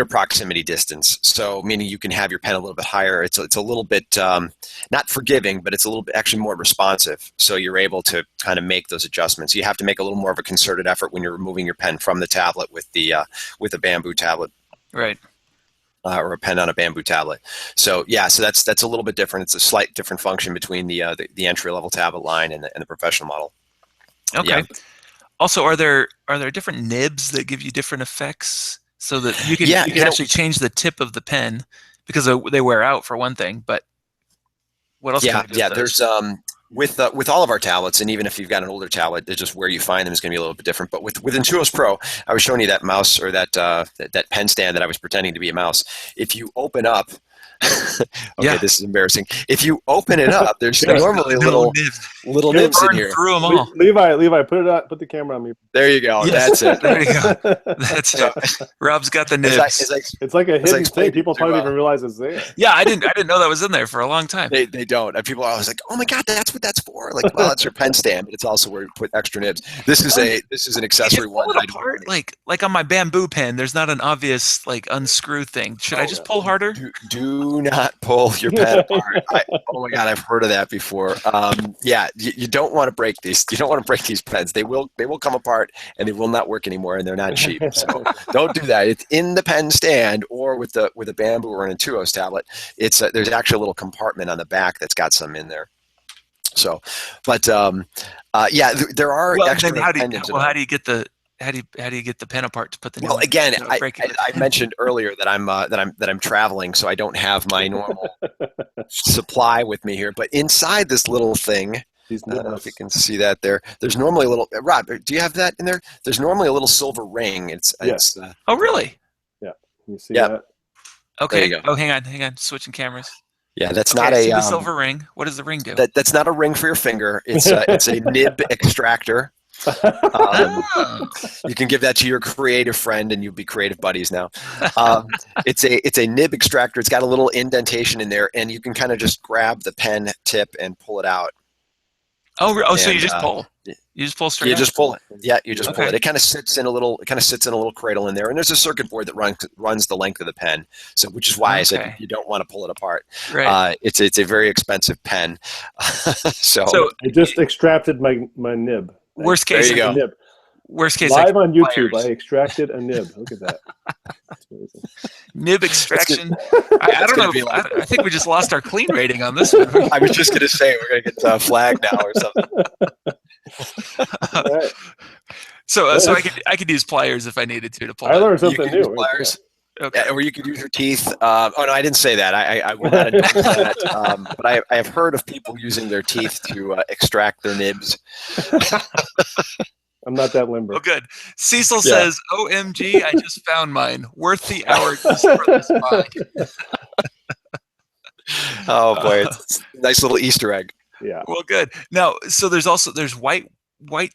[SPEAKER 3] proximity distance, so meaning you can have your pen a little bit higher. It's a little bit not forgiving, but it's a little bit actually more responsive. So you're able to kind of make those adjustments. You have to make a little more of a concerted effort when you're removing your pen from the tablet with a bamboo tablet,
[SPEAKER 1] Right.
[SPEAKER 3] Or a pen on a bamboo tablet. So yeah, so that's a little bit different. It's a slight different function between the entry level tablet line and the professional model.
[SPEAKER 1] Okay.
[SPEAKER 3] Yeah.
[SPEAKER 1] Also, are there different nibs that give you different effects so that you can actually change the tip of the pen because they wear out for one thing, but what else?
[SPEAKER 3] Yeah,
[SPEAKER 1] can I do with those?
[SPEAKER 3] There's with all of our tablets, and even if you've got an older tablet, it's just where you find them is going to be a little bit different. But with Intuos Pro, I was showing you that mouse or that pen stand that I was pretending to be a mouse. If you open up, okay, this is embarrassing. If you open it up, there's normally little nibs in here.
[SPEAKER 1] Through them all.
[SPEAKER 2] Levi, put the camera on me.
[SPEAKER 3] There you go.
[SPEAKER 1] Yes.
[SPEAKER 3] That's it.
[SPEAKER 1] There you go. That's it. Rob's got the nibs.
[SPEAKER 2] It's like a hidden thing. People probably don't even realize it's there.
[SPEAKER 1] Yeah, I didn't know that was in there for a long time.
[SPEAKER 3] They don't. And people are always like, "Oh my God, that's what that's for!" Like, well, it's your pen stand, but it's also where you put extra nibs. This is an accessory one.
[SPEAKER 1] Pull it apart, like on my bamboo pen. There's not an obvious like unscrew thing. Should I just pull harder?
[SPEAKER 3] Do not pull your pen apart. Oh my God, I've heard of that before. Yeah, you don't want to break these. You don't want to break these pens. They will come apart and they will not work anymore, and they're not cheap. So don't do that. It's in the pen stand or with a bamboo or an Intuos tablet. It's there's actually a little compartment on the back that's got some in there. So, but yeah, there are extra.
[SPEAKER 1] How do you get the pen apart to put the?
[SPEAKER 3] Well, again, I mentioned earlier that I'm traveling, so I don't have my normal supply with me here. But inside this little thing, I don't know if you can see that there. There's normally a little. Rob, do you have that in there? There's normally a little silver ring. It's
[SPEAKER 1] oh, really?
[SPEAKER 2] Yeah. You see that?
[SPEAKER 1] Okay. Oh, hang on. Switching cameras.
[SPEAKER 3] Yeah, that's not a
[SPEAKER 1] the silver ring. What does the ring do?
[SPEAKER 3] That's not a ring for your finger. It's a nib extractor. You can give that to your creative friend, and you'll be creative buddies now. It's a nib extractor. It's got a little indentation in there, and you can kind of just grab the pen tip and pull it out.
[SPEAKER 1] So you just pull. You just pull straight.
[SPEAKER 3] You just pull it. Yeah, you just pull it. It kind of sits in a little cradle in there, and there's a circuit board that runs the length of the pen. So, which is why I said you don't want to pull it apart.
[SPEAKER 1] Right.
[SPEAKER 3] It's a very expensive pen. so
[SPEAKER 2] I just extracted my nib.
[SPEAKER 1] Worst case,
[SPEAKER 3] there you go.
[SPEAKER 2] Nib.
[SPEAKER 1] Worst case,
[SPEAKER 2] live on YouTube, I extracted a nib. Look at that.
[SPEAKER 1] Nib extraction. I don't know. I think we just lost our clean rating on this one.
[SPEAKER 3] I was just going to say we're going to get flagged now or something.
[SPEAKER 2] Right.
[SPEAKER 1] So I could use pliers if I needed to pull.
[SPEAKER 2] I learned something new.
[SPEAKER 3] Pliers.
[SPEAKER 1] Okay.
[SPEAKER 3] Or you could use your teeth. Oh no, I didn't say that. I will not endorse that. But I have heard of people using their teeth to extract their nibs.
[SPEAKER 2] I'm not that limber.
[SPEAKER 1] Oh, good. Cecil says, "OMG, I just found mine. Worth the hour just for this find."
[SPEAKER 3] Oh boy, it's a nice little Easter egg.
[SPEAKER 2] Yeah.
[SPEAKER 1] Well, good. Now, so there's white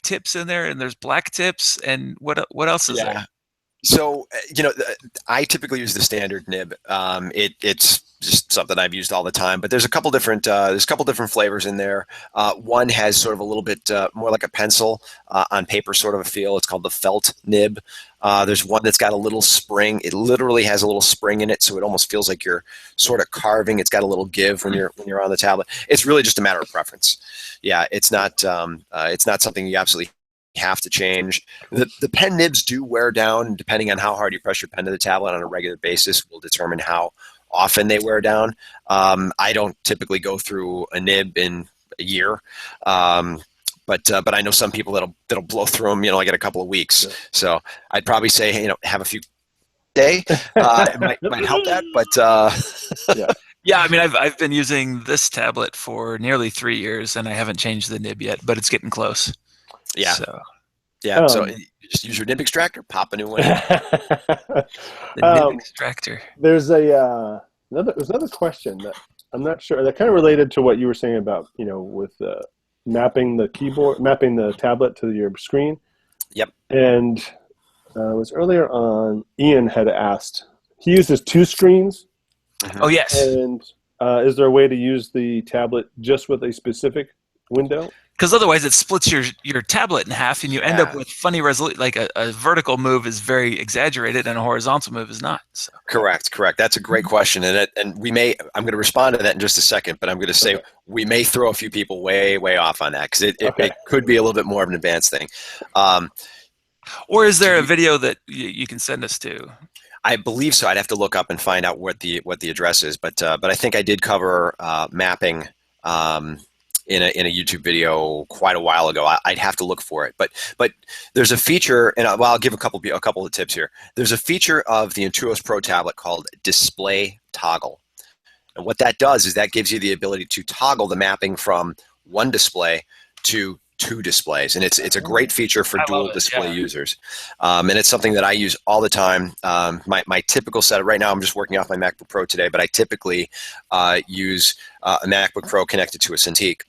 [SPEAKER 1] tips in there, and there's black tips, and what else is there?
[SPEAKER 3] So I typically use the standard nib. It's just something I've used all the time. But there's a couple different flavors in there. One has sort of a little bit more like a pencil on paper sort of a feel. It's called the felt nib. There's one that's got a little spring. It literally has a little spring in it, so it almost feels like you're sort of carving. It's got a little give when you're on the tablet. It's really just a matter of preference. Yeah, it's not something you absolutely have to change. The pen nibs do wear down, and depending on how hard you press your pen to the tablet on a regular basis will determine how often they wear down. I don't typically go through a nib in a year, but I know some people that'll blow through them. I get a couple of weeks. Yeah. So I'd probably say have a few day. It might help that, but yeah.
[SPEAKER 1] Yeah, I mean, I've been using this tablet for nearly 3 years, and I haven't changed the nib yet, but it's getting close.
[SPEAKER 3] Yeah. So you just use your nib extractor, pop a new one in.
[SPEAKER 1] The nib extractor.
[SPEAKER 2] There's another question that I'm not sure that kind of related to what you were saying about with mapping the tablet to your screen.
[SPEAKER 3] Yep.
[SPEAKER 2] And it was earlier on. Ian had asked. He uses 2 screens.
[SPEAKER 1] Oh yes.
[SPEAKER 2] And is there a way to use the tablet just with a specific window?
[SPEAKER 1] Because otherwise it splits your tablet in half, and you end up with funny resolution. Like a vertical move is very exaggerated, and a horizontal move is not. So.
[SPEAKER 3] Correct. That's a great question, and I'm going to respond to that in just a second. But I'm going to say we may throw a few people way off on that because it could be a little bit more of an advanced thing.
[SPEAKER 1] Or is there a video that you can send us to?
[SPEAKER 3] I believe so. I'd have to look up and find out what the address is, but I think I did cover mapping in a YouTube video quite a while ago. I'd have to look for it, but there's a feature, and I'll give a couple of tips here. There's a feature of the Intuos Pro tablet called Display Toggle, and what that does is that gives you the ability to toggle the mapping from one display to 2 displays, and it's a great feature for dual display users, and it's something that I use all the time. My typical setup right now, I'm just working off my MacBook Pro today, but I typically use a MacBook Pro connected to a Cintiq,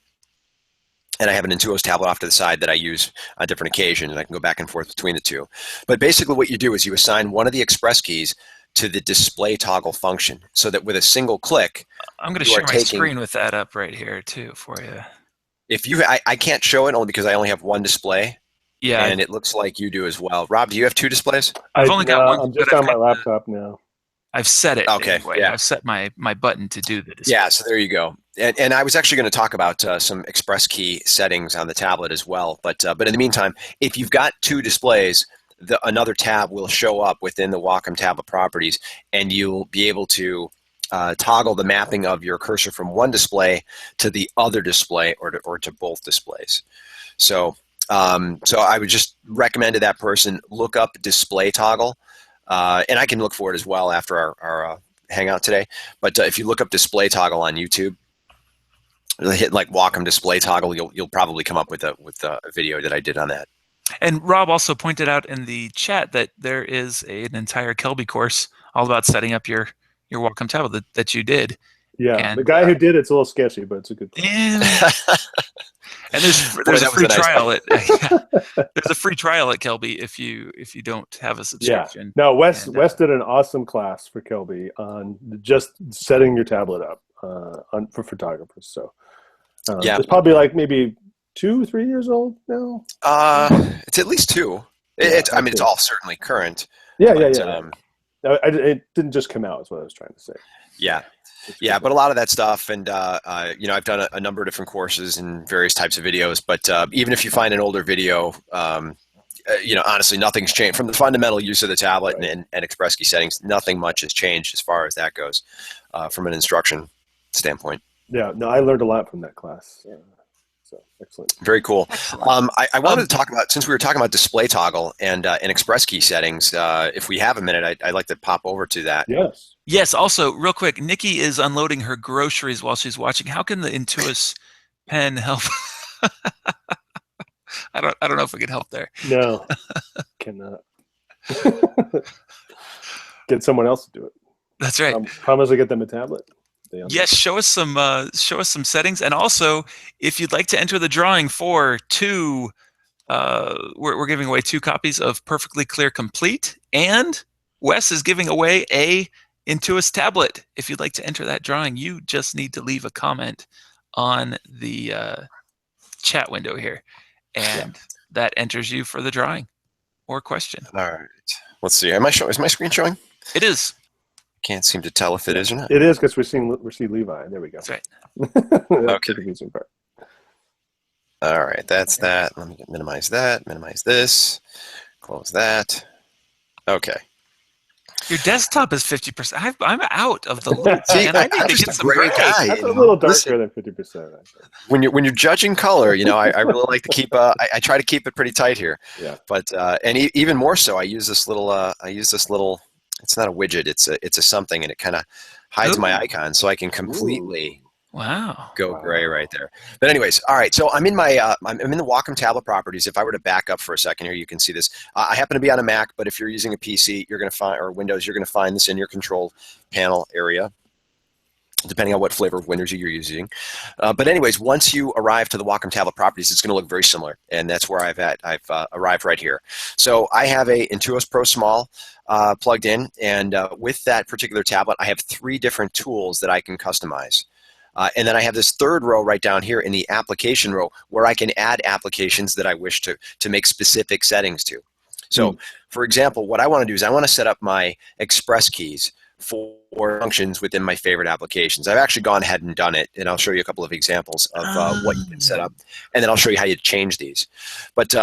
[SPEAKER 3] and I have an Intuos tablet off to the side that I use on different occasions, and I can go back and forth between the two. But basically what you do is you assign one of the express keys to the display toggle function, so that with a single click,
[SPEAKER 1] I'm going to share my screen with that up right here too for you.
[SPEAKER 3] If you, I can't show it only because I only have one display.
[SPEAKER 1] Yeah,
[SPEAKER 3] and it looks like you do as well. Rob, do you have 2 displays?
[SPEAKER 1] I've only got one.
[SPEAKER 2] I'm just on my laptop now.
[SPEAKER 1] I've set it.
[SPEAKER 3] Okay.
[SPEAKER 1] Anyway.
[SPEAKER 3] Yeah.
[SPEAKER 1] I've set my button to do the display.
[SPEAKER 3] Yeah. So there you go. And I was actually going to talk about some express key settings on the tablet as well. But in the meantime, if you've got 2 displays, another tab will show up within the Wacom tablet properties, and you'll be able to toggle the mapping of your cursor from one display to the other display, or to both displays. So I would just recommend to that person, look up display toggle, and I can look for it as well after our hangout today. But if you look up display toggle on YouTube, hit like Wacom display toggle, you'll probably come up with a video that I did on that.
[SPEAKER 1] And Rob also pointed out in the chat that there is an entire Kelby course all about setting up your Wacom tablet that you did.
[SPEAKER 2] Yeah,
[SPEAKER 1] and,
[SPEAKER 2] the guy who did it's a little sketchy, but it's a good course.
[SPEAKER 1] And there's a free trial at there's a free trial at Kelby if you don't have a subscription.
[SPEAKER 2] Yeah. No, Wes did an awesome class for Kelby on just setting your tablet up for photographers. So it's probably like maybe 2-3 years old now.
[SPEAKER 3] It's at least 2. I mean, it's all certainly current.
[SPEAKER 2] Yeah. It didn't just come out, is what I was trying to say.
[SPEAKER 3] Yeah, but a lot of that stuff, and I've done a number of different courses and various types of videos. But even if you find an older video, honestly, nothing's changed from the fundamental use of the tablet and express key settings. Nothing much has changed as far as that goes, from an instruction standpoint.
[SPEAKER 2] Yeah, no, I learned a lot from that class. So excellent.
[SPEAKER 3] Very cool. I wanted to talk about, since we were talking about display toggle and express key settings, if we have a minute, I'd like to pop over to that.
[SPEAKER 1] Yes. Also, real quick, Nikki is unloading her groceries while she's watching. How can the Intuos pen help? I don't know if we can help there.
[SPEAKER 2] No, cannot. Get someone else to do it.
[SPEAKER 1] That's right.
[SPEAKER 2] Promise to get them a tablet.
[SPEAKER 1] Yes, show us some settings, and also if you'd like to enter the drawing for 2, we're giving away 2 copies of Perfectly Clear Complete, and Wes is giving away a Intuos tablet. If you'd like to enter that drawing, you just need to leave a comment on the chat window here, and that enters you for the drawing or question.
[SPEAKER 3] All right, let's see. Is my screen showing?
[SPEAKER 1] It is.
[SPEAKER 3] Can't seem to tell if it is or not.
[SPEAKER 2] It is, because we see Levi. There we go.
[SPEAKER 1] That's right.
[SPEAKER 2] That's
[SPEAKER 3] okay.
[SPEAKER 2] the confusing part.
[SPEAKER 3] All right, that's that. Let me minimize that. Minimize this. Close that. Okay.
[SPEAKER 1] Your desktop is 50%. I'm out of the loop.
[SPEAKER 3] See,
[SPEAKER 1] and I need to get some gray.
[SPEAKER 2] That's a little darker than 50%.
[SPEAKER 3] When you're judging color, I really like to keep. I try to keep it pretty tight here.
[SPEAKER 2] Yeah.
[SPEAKER 3] But and even more so, I use this little. It's not a widget. It's a something, and it kind of hides my icon, so I can completely go gray right there. But anyways, all right. So I'm in my I'm in the Wacom tablet properties. If I were to back up for a second here, you can see this. I happen to be on a Mac, but if you're using a PC, you're going to find, or Windows, you're going to find this in your control panel area, depending on what flavor of Windows you're using. But anyways, once you arrive to the Wacom tablet properties, it's going to look very similar, and that's where I've arrived right here. So I have a Intuos Pro Small plugged in, and with that particular tablet, I have 3 different tools that I can customize. And then I have this third row right down here in the application row where I can add applications that I wish to make specific settings to. So, for example, what I want to do is I want to set up my express keys for functions within my favorite applications. I've actually gone ahead and done it, and I'll show you a couple of examples of what you can set up, and then I'll show you how you change these. But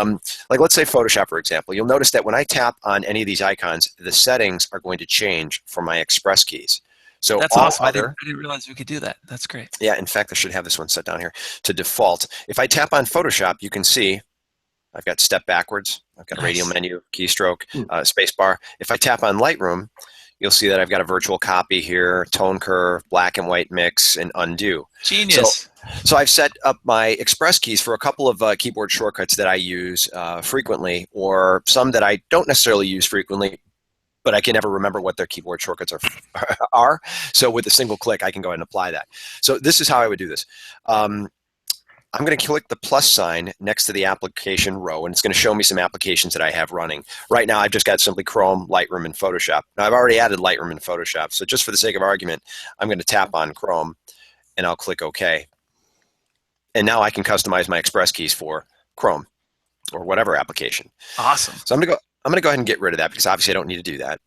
[SPEAKER 3] like let's say Photoshop, for example, you'll notice that when I tap on any of these icons, the settings are going to change for my express keys. So
[SPEAKER 1] that's awesome. I didn't realize we could do that. That's great.
[SPEAKER 3] Yeah, in fact, I should have this one set down here to default. If I tap on Photoshop, you can see I've got step backwards, I've got a radial menu, keystroke, space bar. If I tap on Lightroom, you'll see that I've got a virtual copy here, tone curve, black and white mix, and undo.
[SPEAKER 1] Genius.
[SPEAKER 3] So I've set up my express keys for a couple of keyboard shortcuts that I use frequently, or some that I don't necessarily use frequently, but I can never remember what their keyboard shortcuts are. So with a single click, I can go ahead and apply that. So this is how I would do this. I'm going to click the plus sign next to the application row, and it's going to show me some applications that I have running. Right now, I've just got simply Chrome, Lightroom, and Photoshop. Now, I've already added Lightroom and Photoshop, so just for the sake of argument, I'm going to tap on Chrome, and I'll click OK. And now I can customize my express keys for Chrome or whatever application.
[SPEAKER 1] Awesome.
[SPEAKER 3] So I'm going to go ahead and get rid of that because obviously I don't need to do that.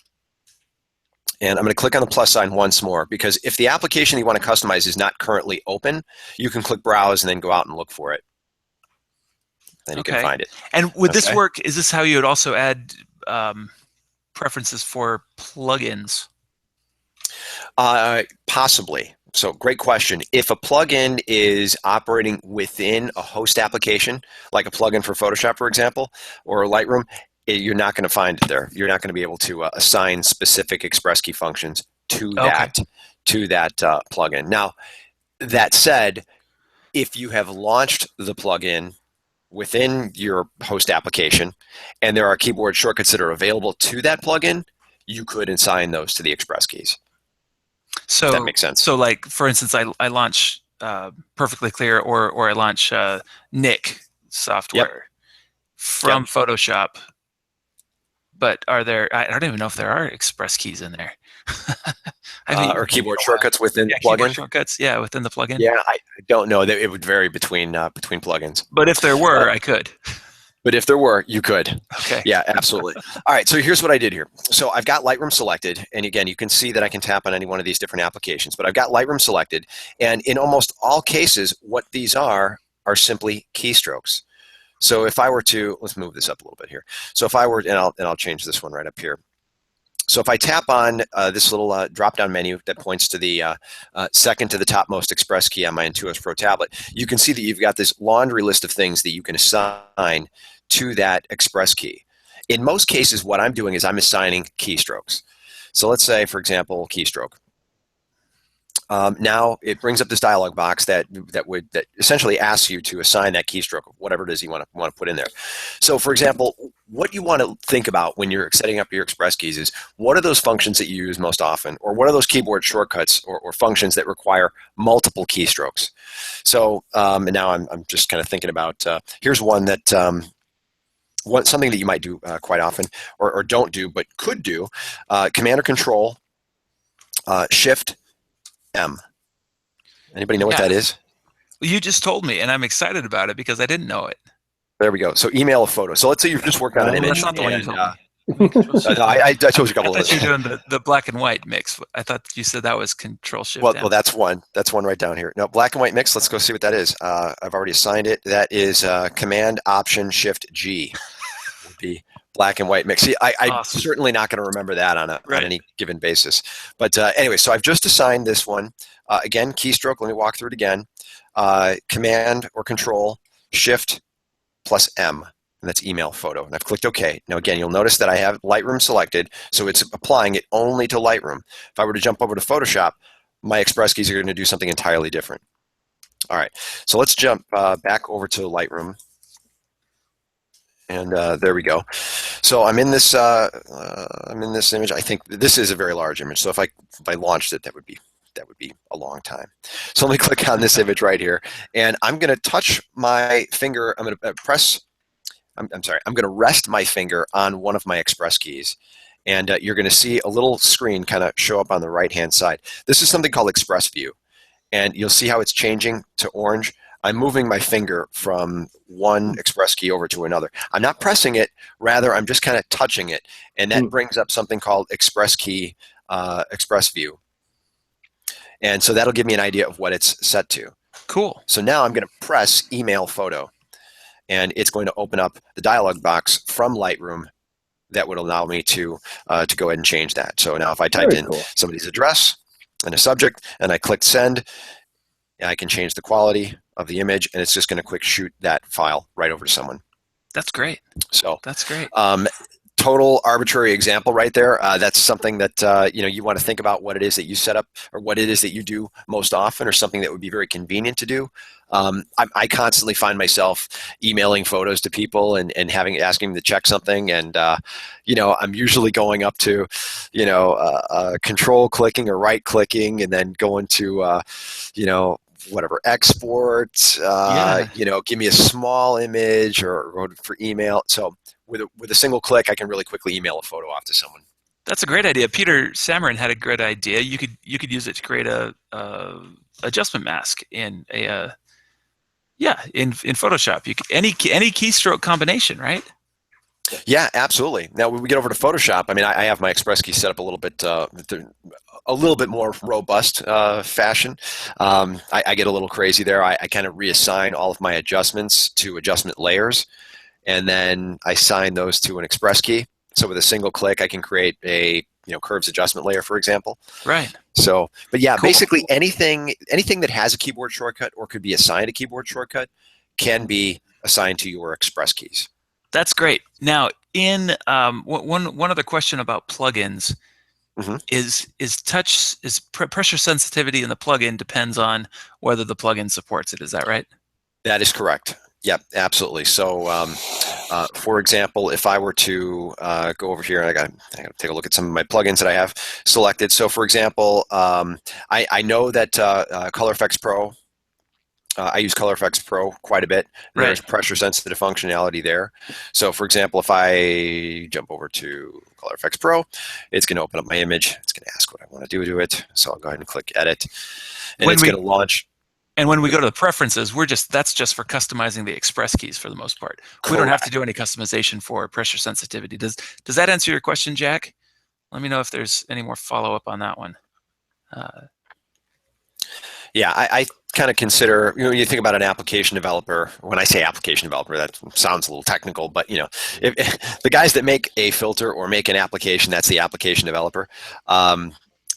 [SPEAKER 3] And I'm going to click on the plus sign once more because if the application you want to customize is not currently open, you can click Browse and then go out and look for it. Then you can find it.
[SPEAKER 1] And would this work? Is this how you would also add preferences for plugins?
[SPEAKER 3] Possibly. So great question. If a plugin is operating within a host application, like a plugin for Photoshop, for example, or Lightroom, you're not going to find it there. You're not going to be able to assign specific express key functions to that plugin. Now, that said, if you have launched the plugin within your host application and there are keyboard shortcuts that are available to that plugin, you could assign those to the express keys.
[SPEAKER 1] So
[SPEAKER 3] if that makes sense.
[SPEAKER 1] So, like for instance, I launch Perfectly Clear or I launch Nick software from Photoshop. But are there? I don't even know if there are express keys in there.
[SPEAKER 3] Or keyboard shortcuts within the plugin.
[SPEAKER 1] Keyboard shortcuts, within the plugin.
[SPEAKER 3] Yeah, I don't know. It would vary between plugins.
[SPEAKER 1] But if there were, I could.
[SPEAKER 3] But if there were, you could.
[SPEAKER 1] Okay.
[SPEAKER 3] Yeah, absolutely. All right. So here's what I did here. So I've got Lightroom selected, and again, you can see that I can tap on any one of these different applications. But I've got Lightroom selected, and in almost all cases, what these are simply keystrokes. So if I were to, let's move this up a little bit here. So if I were, and I'll change this one right up here. So if I tap on this little drop-down menu that points to the second to the topmost express key on my Intuos Pro tablet, you can see that you've got this laundry list of things that you can assign to that express key. In most cases, what I'm doing is I'm assigning keystrokes. So let's say, for example, keystroke. Now it brings up this dialog box that essentially asks you to assign that keystroke, whatever it is you want to put in there. So, for example, what you want to think about when you're setting up your express keys is what are those functions that you use most often, or what are those keyboard shortcuts or functions that require multiple keystrokes. So, and now I'm just kind of thinking about here's one that. Something that you might do quite often, or don't do, but could do, Command or Control, Shift, M. Anybody know what that is?
[SPEAKER 1] Well, you just told me, and I'm excited about it because I didn't know it.
[SPEAKER 3] There we go. So email a photo. So let's say you've just worked on an image.
[SPEAKER 1] That's not the one you told me.
[SPEAKER 3] No, I chose a couple of those.
[SPEAKER 1] I thought you were doing the black and white mix. I thought you said that was Control Shift.
[SPEAKER 3] Well, that's one. That's one right down here. No, black and white mix. Let's go see what that is. I've already assigned it. That is Command Option Shift G. Would be black and white mix. See, I'm certainly not going to remember that on any given basis. But anyway, so I've just assigned this one. Again, keystroke. Let me walk through it again. Command or Control Shift plus M. And that's email photo. And I've clicked OK. Now, again, you'll notice that I have Lightroom selected, so it's applying it only to Lightroom. If I were to jump over to Photoshop, my express keys are going to do something entirely different. All right, so let's jump back over to Lightroom. And there we go. So I'm in this image. I think this is a very large image. So if I launched it, that would be a long time. So let me click on this image right here, and I'm going to touch my finger. I'm going to press. I'm sorry. I'm going to rest my finger on one of my express keys, and you're going to see a little screen kind of show up on the right-hand side. This is something called Express View, and you'll see how it's changing to orange. I'm moving my finger from one express key over to another. I'm not pressing it, rather I'm just kind of touching it, and that brings up something called express key, express view. And so that'll give me an idea of what it's set to.
[SPEAKER 1] Cool.
[SPEAKER 3] So now I'm going to press email photo, and it's going to open up the dialog box from Lightroom that would allow me to go ahead and change that. So now if I type in somebody's address and a subject, and I click send, I can change the quality of the image, and it's just going to quick shoot that file right over to someone.
[SPEAKER 1] That's great.
[SPEAKER 3] So
[SPEAKER 1] that's great.
[SPEAKER 3] Total arbitrary example right there. That's something that you want to think about what it is that you set up, or what it is that you do most often, or something that would be very convenient to do. I constantly find myself emailing photos to people and asking them to check something, and I'm usually going up to control clicking or right clicking, and then going to whatever, export, give me a small image, or for email. So with a single click, I can really quickly email a photo off to someone.
[SPEAKER 1] That's a great idea. Peter Samarin had a great idea. You could use it to create a adjustment mask in in Photoshop. Any keystroke combination, right?
[SPEAKER 3] Yeah, absolutely. Now, when we get over to Photoshop, I mean, I have my Express key set up a little bit more robust fashion. I get a little crazy there. I kind of reassign all of my adjustments to adjustment layers, and then I assign those to an Express key. So with a single click, I can create a curves adjustment layer, for example.
[SPEAKER 1] Right.
[SPEAKER 3] So, but yeah,
[SPEAKER 1] cool.
[SPEAKER 3] Basically anything that has a keyboard shortcut or could be assigned a keyboard shortcut can be assigned to your Express keys.
[SPEAKER 1] That's great. Now, in one other question about plugins is pressure sensitivity in the plugin depends on whether the plugin supports it. Is that right?
[SPEAKER 3] That is correct. Yep, absolutely. So, for example, if I were to go over here, and I got to take a look at some of my plugins that I have selected. So, for example, I know that Color Effects Pro. I use Color Effects Pro quite a bit.
[SPEAKER 1] Right.
[SPEAKER 3] There's pressure sensitive functionality there. So, for example, if I jump over to Color Effects Pro, it's going to open up my image. It's going to ask what I want to do to it. So I'll go ahead and click Edit, and it's going to launch.
[SPEAKER 1] And when we go to the preferences, that's just for customizing the Express keys for the most part.
[SPEAKER 3] Correct.
[SPEAKER 1] We don't have to do any customization for pressure sensitivity. Does that answer your question, Jack? Let me know if there's any more follow-up on that one.
[SPEAKER 3] Yeah, I kind of consider, when you think about an application developer, when I say application developer, that sounds a little technical, but if the guys that make a filter or make an application, that's the application developer.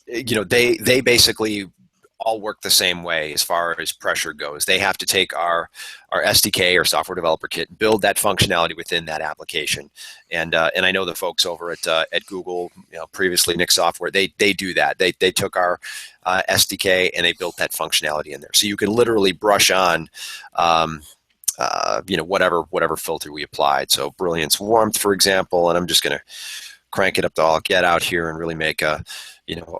[SPEAKER 3] They basically all work the same way as far as pressure goes. They have to take our SDK or software developer kit, build that functionality within that application. And I know the folks over at Google, previously Nick Software, they do that. They took our SDK and they built that functionality in there. So you can literally brush on whatever filter we applied. So Brilliance Warmth, for example, and I'm just going to crank it up to all get out here and really make a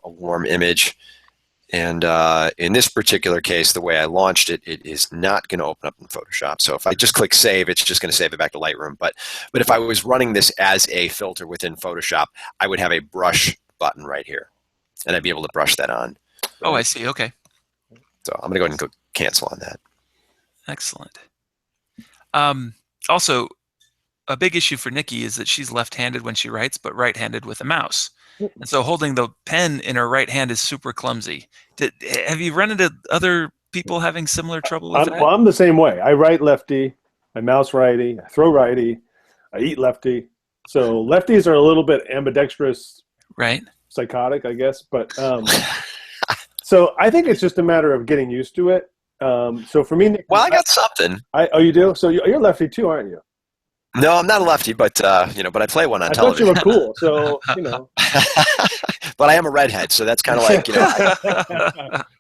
[SPEAKER 3] warm image. And in this particular case, the way I launched it, it is not going to open up in Photoshop. So if I just click Save, it's just going to save it back to Lightroom. But if I was running this as a filter within Photoshop, I would have a brush button right here, and I'd be able to brush that on.
[SPEAKER 1] Oh, I see. Okay.
[SPEAKER 3] So I'm going to go ahead and go cancel on that.
[SPEAKER 1] Excellent. Also, a big issue for Nikki is that she's left-handed when she writes, but right-handed with a mouse. And so holding the pen in her right hand is super clumsy. Have you run into other people having similar trouble with that?
[SPEAKER 2] Well, I'm the same way. I write lefty, I mouse righty, I throw righty, I eat lefty. So lefties are a little bit ambidextrous,
[SPEAKER 1] right?
[SPEAKER 2] Psychotic, I guess. But so I think it's just a matter of getting used to it. So for me, Nick,
[SPEAKER 3] well, I got something.
[SPEAKER 2] Oh, you do? So you're lefty too, aren't you?
[SPEAKER 3] No, I'm not a lefty, but but I play one on television.
[SPEAKER 2] I thought you were cool, so
[SPEAKER 3] But I am a redhead, so that's kind of like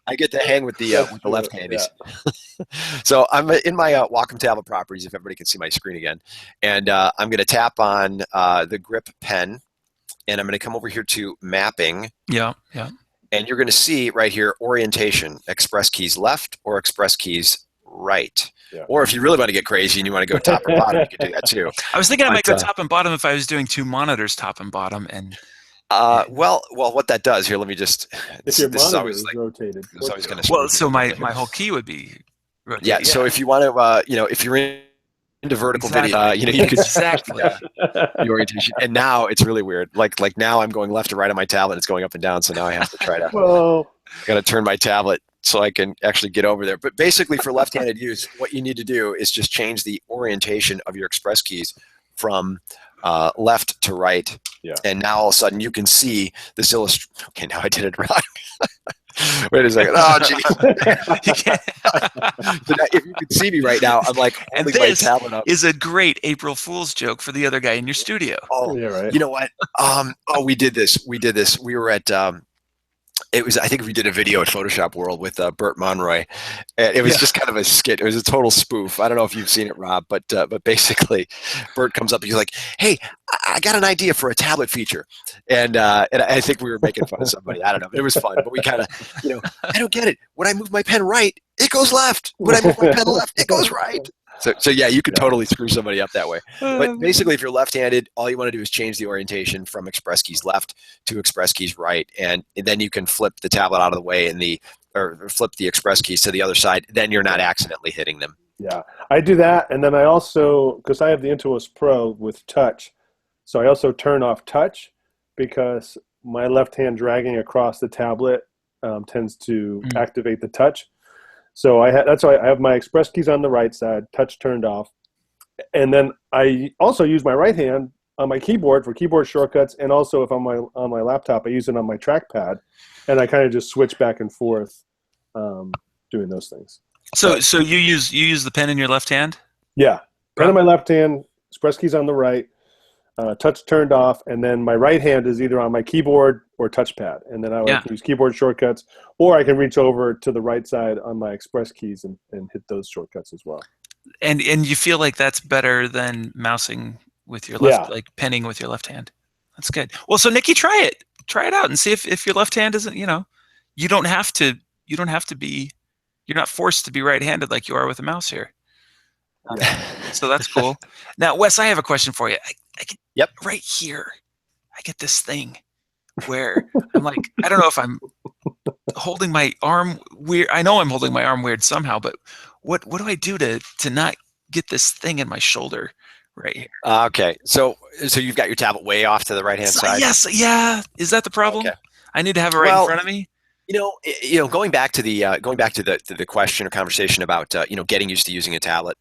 [SPEAKER 3] I get to hang with the left-handies. Yeah. So I'm in my Wacom tablet properties, if everybody can see my screen again, and I'm going to tap on the grip pen, and I'm going to come over here to mapping.
[SPEAKER 1] Yeah.
[SPEAKER 3] And you're going to see right here orientation: Express keys left or Express keys right. Yeah. Or if you really want to get crazy and you want to go top or bottom, you can do that too.
[SPEAKER 1] I was thinking I might go top and bottom if I was doing two monitors, top and bottom, and
[SPEAKER 3] Well, what that does here, let me just.
[SPEAKER 2] If your
[SPEAKER 3] This is
[SPEAKER 2] monitor
[SPEAKER 3] always
[SPEAKER 2] is
[SPEAKER 3] like
[SPEAKER 2] rotated.
[SPEAKER 3] it's always going to.
[SPEAKER 1] Well, so my whole key would be rotated.
[SPEAKER 3] Yeah. So if you want to, if you're into vertical video,
[SPEAKER 1] Exactly.
[SPEAKER 3] you could
[SPEAKER 1] Exactly.
[SPEAKER 3] the orientation. And now it's really weird. Like now I'm going left to right on my tablet. It's going up and down. So now I have to try to
[SPEAKER 2] Well,
[SPEAKER 3] got to turn my tablet so I can actually get over there. But basically, for left-handed use, what you need to do is just change the orientation of your express keys from left to right.
[SPEAKER 2] Yeah.
[SPEAKER 3] And now all of a sudden you can see this illustration. Okay, now I did it wrong. Wait a second. Oh, gee. So now, if you could see me right now, I'm like
[SPEAKER 1] And
[SPEAKER 3] holding my
[SPEAKER 1] this
[SPEAKER 3] tablet up.
[SPEAKER 1] is a great April Fool's joke for the other guy in your studio.
[SPEAKER 3] Oh,
[SPEAKER 2] yeah, right.
[SPEAKER 3] you know what? We did this. We were at. I think we did a video at Photoshop World with Burt Monroy, and it was just kind of a skit. It was a total spoof. I don't know if you've seen it, Rob, but basically, Burt comes up and he's like, "Hey, I got an idea for a tablet feature," and I think we were making fun of somebody. I don't know. It was fun, but we kind of, I don't get it. When I move my pen right, it goes left. When I move my pen left, it goes right. So yeah, you could totally screw somebody up that way. But basically, if you're left-handed, all you want to do is change the orientation from express keys left to express keys right, and then you can flip the tablet out of the way or flip the express keys to the other side. Then you're not accidentally hitting them.
[SPEAKER 2] Yeah, I do that, and then I also, because I have the Intuos Pro with touch, so I also turn off touch because my left hand dragging across the tablet tends to activate the touch. So that's why I have my express keys on the right side, touch turned off. And then I also use my right hand on my keyboard for keyboard shortcuts, and also if I'm on my laptop, I use it on my trackpad, and I kind of just switch back and forth doing those things.
[SPEAKER 1] So you use the pen in your left hand?
[SPEAKER 2] Yeah, pen in my left hand, express keys on the right, touch turned off, and then my right hand is either on my keyboard or touchpad, and then I like to use keyboard shortcuts, or I can reach over to the right side on my express keys and hit those shortcuts as well.
[SPEAKER 1] And you feel like that's better than mousing with your left, like penning with your left hand. That's good. Well, so Nikki, try it out and see if your left hand isn't, you don't have to be, you're not forced to be right-handed like you are with a mouse here. So that's cool. Now, Wes, I have a question for you. I get right here, I get this thing where I'm like, I don't know if I'm holding my arm weird. I know I'm holding my arm weird somehow, but what do I do to not get this thing in my shoulder right here?
[SPEAKER 3] Okay, so you've got your tablet way off to the right hand side.
[SPEAKER 1] Yes, yeah. Is that the problem? Okay. I need to have it right in front of me.
[SPEAKER 3] Going back to the question or conversation about getting used to using a tablet.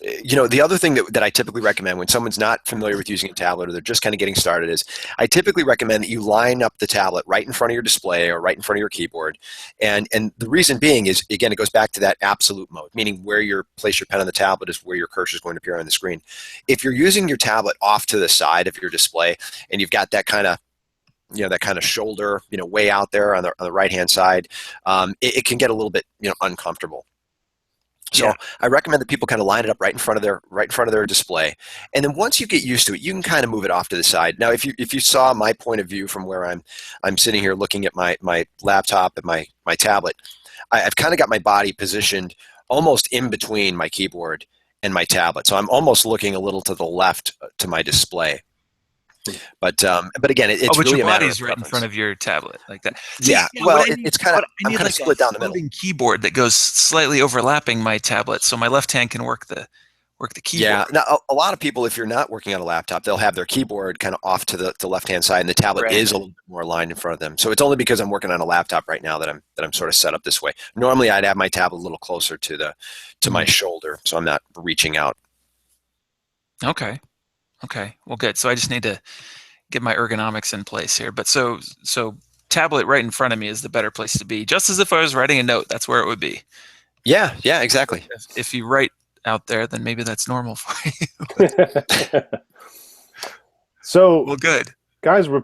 [SPEAKER 3] The other thing that I typically recommend when someone's not familiar with using a tablet or they're just kind of getting started is I typically recommend that you line up the tablet right in front of your display or right in front of your keyboard. And the reason being is, again, it goes back to that absolute mode, meaning where you place your pen on the tablet is where your cursor is going to appear on the screen. If you're using your tablet off to the side of your display and you've got that kind of shoulder, way out there on the right-hand side, it can get a little bit, uncomfortable. So I recommend that people kind of line it up right in front of their display, and then once you get used to it, you can kind of move it off to the side. Now, if you saw my point of view from where I'm sitting here looking at my laptop and my tablet, I've kind of got my body positioned almost in between my keyboard and my tablet, so I'm almost looking a little to the left to my display. But again, it's really
[SPEAKER 1] your
[SPEAKER 3] a matter
[SPEAKER 1] body's
[SPEAKER 3] of
[SPEAKER 1] right in front of your tablet like that.
[SPEAKER 3] Yeah, well, it's kind of I'm kind of split down the middle.
[SPEAKER 1] Keyboard that goes slightly overlapping my tablet, so my left hand can work the keyboard.
[SPEAKER 3] Yeah, now a lot of people, if you're not working on a laptop, they'll have their keyboard kind of off to the left-hand side, and the tablet is a little bit more aligned in front of them. So it's only because I'm working on a laptop right now that I'm sort of set up this way. Normally, I'd have my tablet a little closer to my shoulder, so I'm not reaching out.
[SPEAKER 1] Okay. Well, good. So I just need to get my ergonomics in place here. But so tablet right in front of me is the better place to be. Just as if I was writing a note, that's where it would be.
[SPEAKER 3] Yeah, exactly.
[SPEAKER 1] If you write out there, then maybe that's normal for you.
[SPEAKER 2] So,
[SPEAKER 1] well, good.
[SPEAKER 2] Guys, we're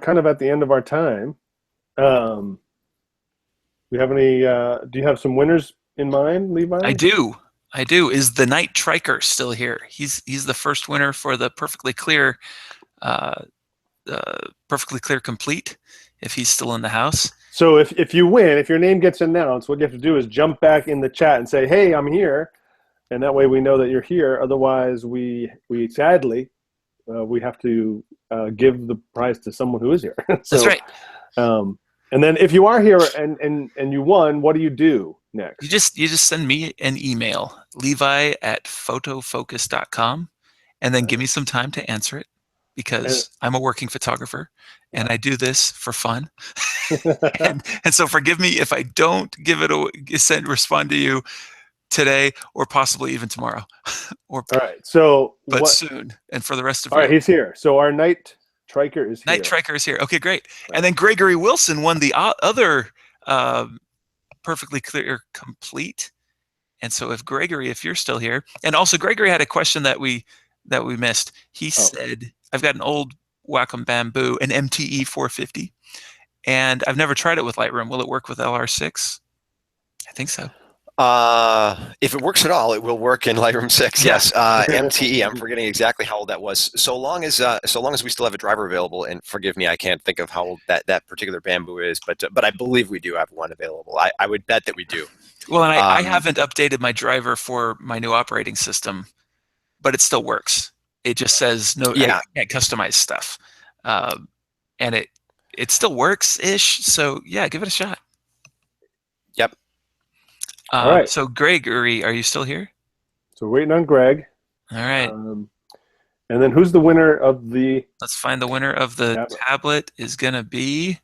[SPEAKER 2] kind of at the end of our time. We have any? Do you have some winners in mind, Levi?
[SPEAKER 1] I do. Is the Night Triker still here? He's the first winner for the perfectly clear complete. If he's still in the house.
[SPEAKER 2] So if you win, if your name gets announced, what you have to do is jump back in the chat and say, "Hey, I'm here," and that way we know that you're here. Otherwise, we sadly we have to give the prize to someone who is here. So,
[SPEAKER 1] That's right.
[SPEAKER 2] And then if you are here and you won, what do you do next?
[SPEAKER 1] You just send me an email, levi@photofocus.com, and then give me some time to answer it, because I'm a working photographer and I do this for fun. and so forgive me if I don't respond to you today, or possibly even tomorrow.
[SPEAKER 2] All right. So
[SPEAKER 1] but soon, and for the rest of
[SPEAKER 2] all right, he's here. So our Night Triker is here.
[SPEAKER 1] Night Triker is here. Okay, great. Right. And then Gregory Wilson won the other Perfectly Clear Complete. And so if you're still here, and also Gregory had a question that we missed. He said, I've got an old Wacom Bamboo, an MTE 450, and I've never tried it with Lightroom. Will it work with LR6? I think so.
[SPEAKER 3] If it works at all, it will work in Lightroom 6.
[SPEAKER 1] Yeah.
[SPEAKER 3] Yes. MTE. I'm forgetting exactly how old that was. So long as we still have a driver available, and forgive me, I can't think of how old that particular Bamboo is, but I believe we do have one available. I would bet that we do.
[SPEAKER 1] Well, and I haven't updated my driver for my new operating system, but it still works. It just says no. Yeah. I can't customize stuff, and it still works ish. So yeah, give it a shot.
[SPEAKER 3] Yep.
[SPEAKER 2] All right.
[SPEAKER 1] So Gregory, are you still here?
[SPEAKER 2] So we're waiting on Greg.
[SPEAKER 1] All right.
[SPEAKER 2] And then who's the winner of the...
[SPEAKER 1] Let's find the winner of the tablet is going to be...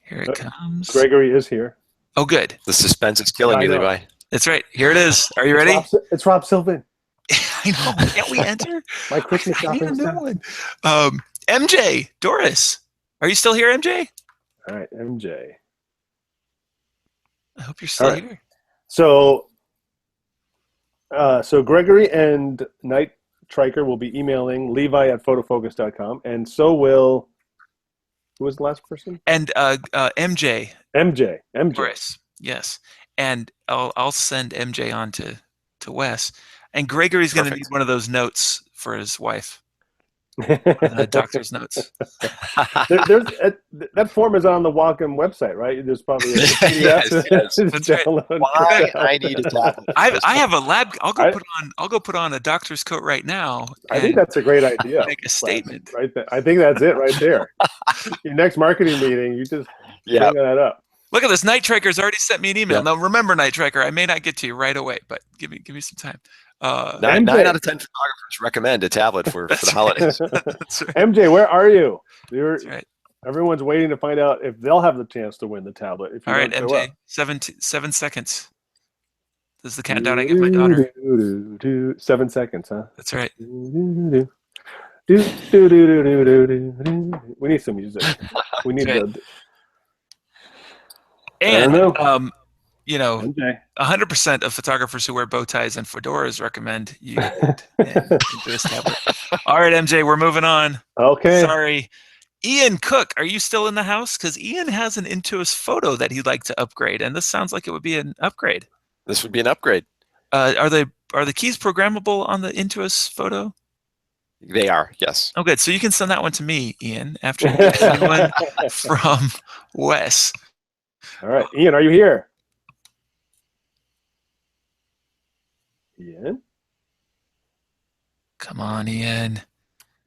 [SPEAKER 1] Here it comes.
[SPEAKER 2] Gregory is here.
[SPEAKER 1] Oh, good.
[SPEAKER 3] The suspense is killing me, Levi.
[SPEAKER 1] That's right. Here it is. Are you ready?
[SPEAKER 2] It's Rob Sylvan.
[SPEAKER 1] I know. Can't we enter?
[SPEAKER 2] My Christmas shopping stuff.
[SPEAKER 1] MJ, Doris. Are you still here, MJ?
[SPEAKER 2] All right, MJ.
[SPEAKER 1] I hope you're still here.
[SPEAKER 2] So Gregory and Night Triker will be emailing Levi@photofocus.com, and so will, who was the last person?
[SPEAKER 1] And MJ.
[SPEAKER 2] MJ.
[SPEAKER 1] Doris. Yes. And I'll send MJ on to Wes. And Gregory's going to need one of those notes for his wife. Doctor's notes.
[SPEAKER 2] That form is on the Wacom website, right? There's probably a PDF.
[SPEAKER 3] Yes.
[SPEAKER 1] That's right.
[SPEAKER 3] Why I need a tablet.
[SPEAKER 1] I have a lab. I'll go put on a doctor's coat right now.
[SPEAKER 2] I think that's a great idea.
[SPEAKER 1] Make a statement.
[SPEAKER 2] Right there. I think that's it right there. Your next marketing meeting, you just bring that up.
[SPEAKER 1] Look at this. Night Tracker's already sent me an email. Now remember, Night Tracker, I may not get to you right away, but give me some time.
[SPEAKER 3] 9 out of 10 photographers recommend a tablet for the holidays.
[SPEAKER 1] That's right.
[SPEAKER 2] MJ, where are you?
[SPEAKER 1] That's right.
[SPEAKER 2] Everyone's waiting to find out if they'll have the chance to win the tablet. If you
[SPEAKER 1] all right,
[SPEAKER 2] don't
[SPEAKER 1] MJ, 7 seconds. This is the countdown I give my daughter.
[SPEAKER 2] 7 seconds, huh?
[SPEAKER 1] That's right.
[SPEAKER 2] We need some music. We need the...
[SPEAKER 1] And,
[SPEAKER 2] MJ.
[SPEAKER 1] 100% of photographers who wear bow ties and fedoras recommend you into this tablet. All right, MJ, we're moving on.
[SPEAKER 2] Okay.
[SPEAKER 1] Sorry. Ian Cook, are you still in the house? Because Ian has an Intuos Photo that he'd like to upgrade, and this sounds like it would be an upgrade.
[SPEAKER 3] This would be an upgrade.
[SPEAKER 1] Are the keys programmable on the Intuos Photo?
[SPEAKER 3] They are, yes.
[SPEAKER 1] Oh, good. So you can send that one to me, Ian, after you get one from Wes.
[SPEAKER 2] All right, Ian, are you here? Ian?
[SPEAKER 1] Come on, Ian.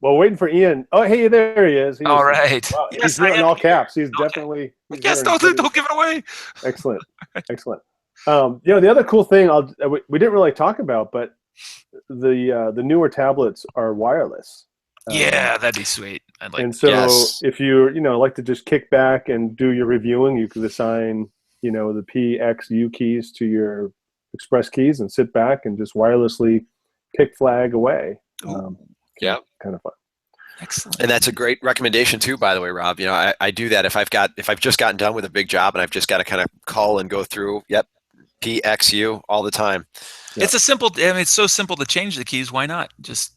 [SPEAKER 2] Well, waiting for Ian. Oh, hey, there he is.
[SPEAKER 1] All right.
[SPEAKER 2] Wow,
[SPEAKER 1] yes,
[SPEAKER 2] he's here in all caps. He's definitely.
[SPEAKER 1] Yes, don't give it away.
[SPEAKER 2] Excellent, excellent. The other cool thing we didn't really talk about, but the newer tablets are wireless.
[SPEAKER 1] Yeah, that'd be sweet. I'd like.
[SPEAKER 2] And so, if you like to just kick back and do your reviewing, you could assign the P, X, U keys to your Express keys and sit back and just wirelessly pick flag away. Kind of fun.
[SPEAKER 1] Excellent.
[SPEAKER 3] And that's a great recommendation too, by the way, Rob. I do that if I've just gotten done with a big job and I've just got to kind of call and go through. Yep, P, X, U all the time.
[SPEAKER 1] It's it's so simple to change the keys. Why not just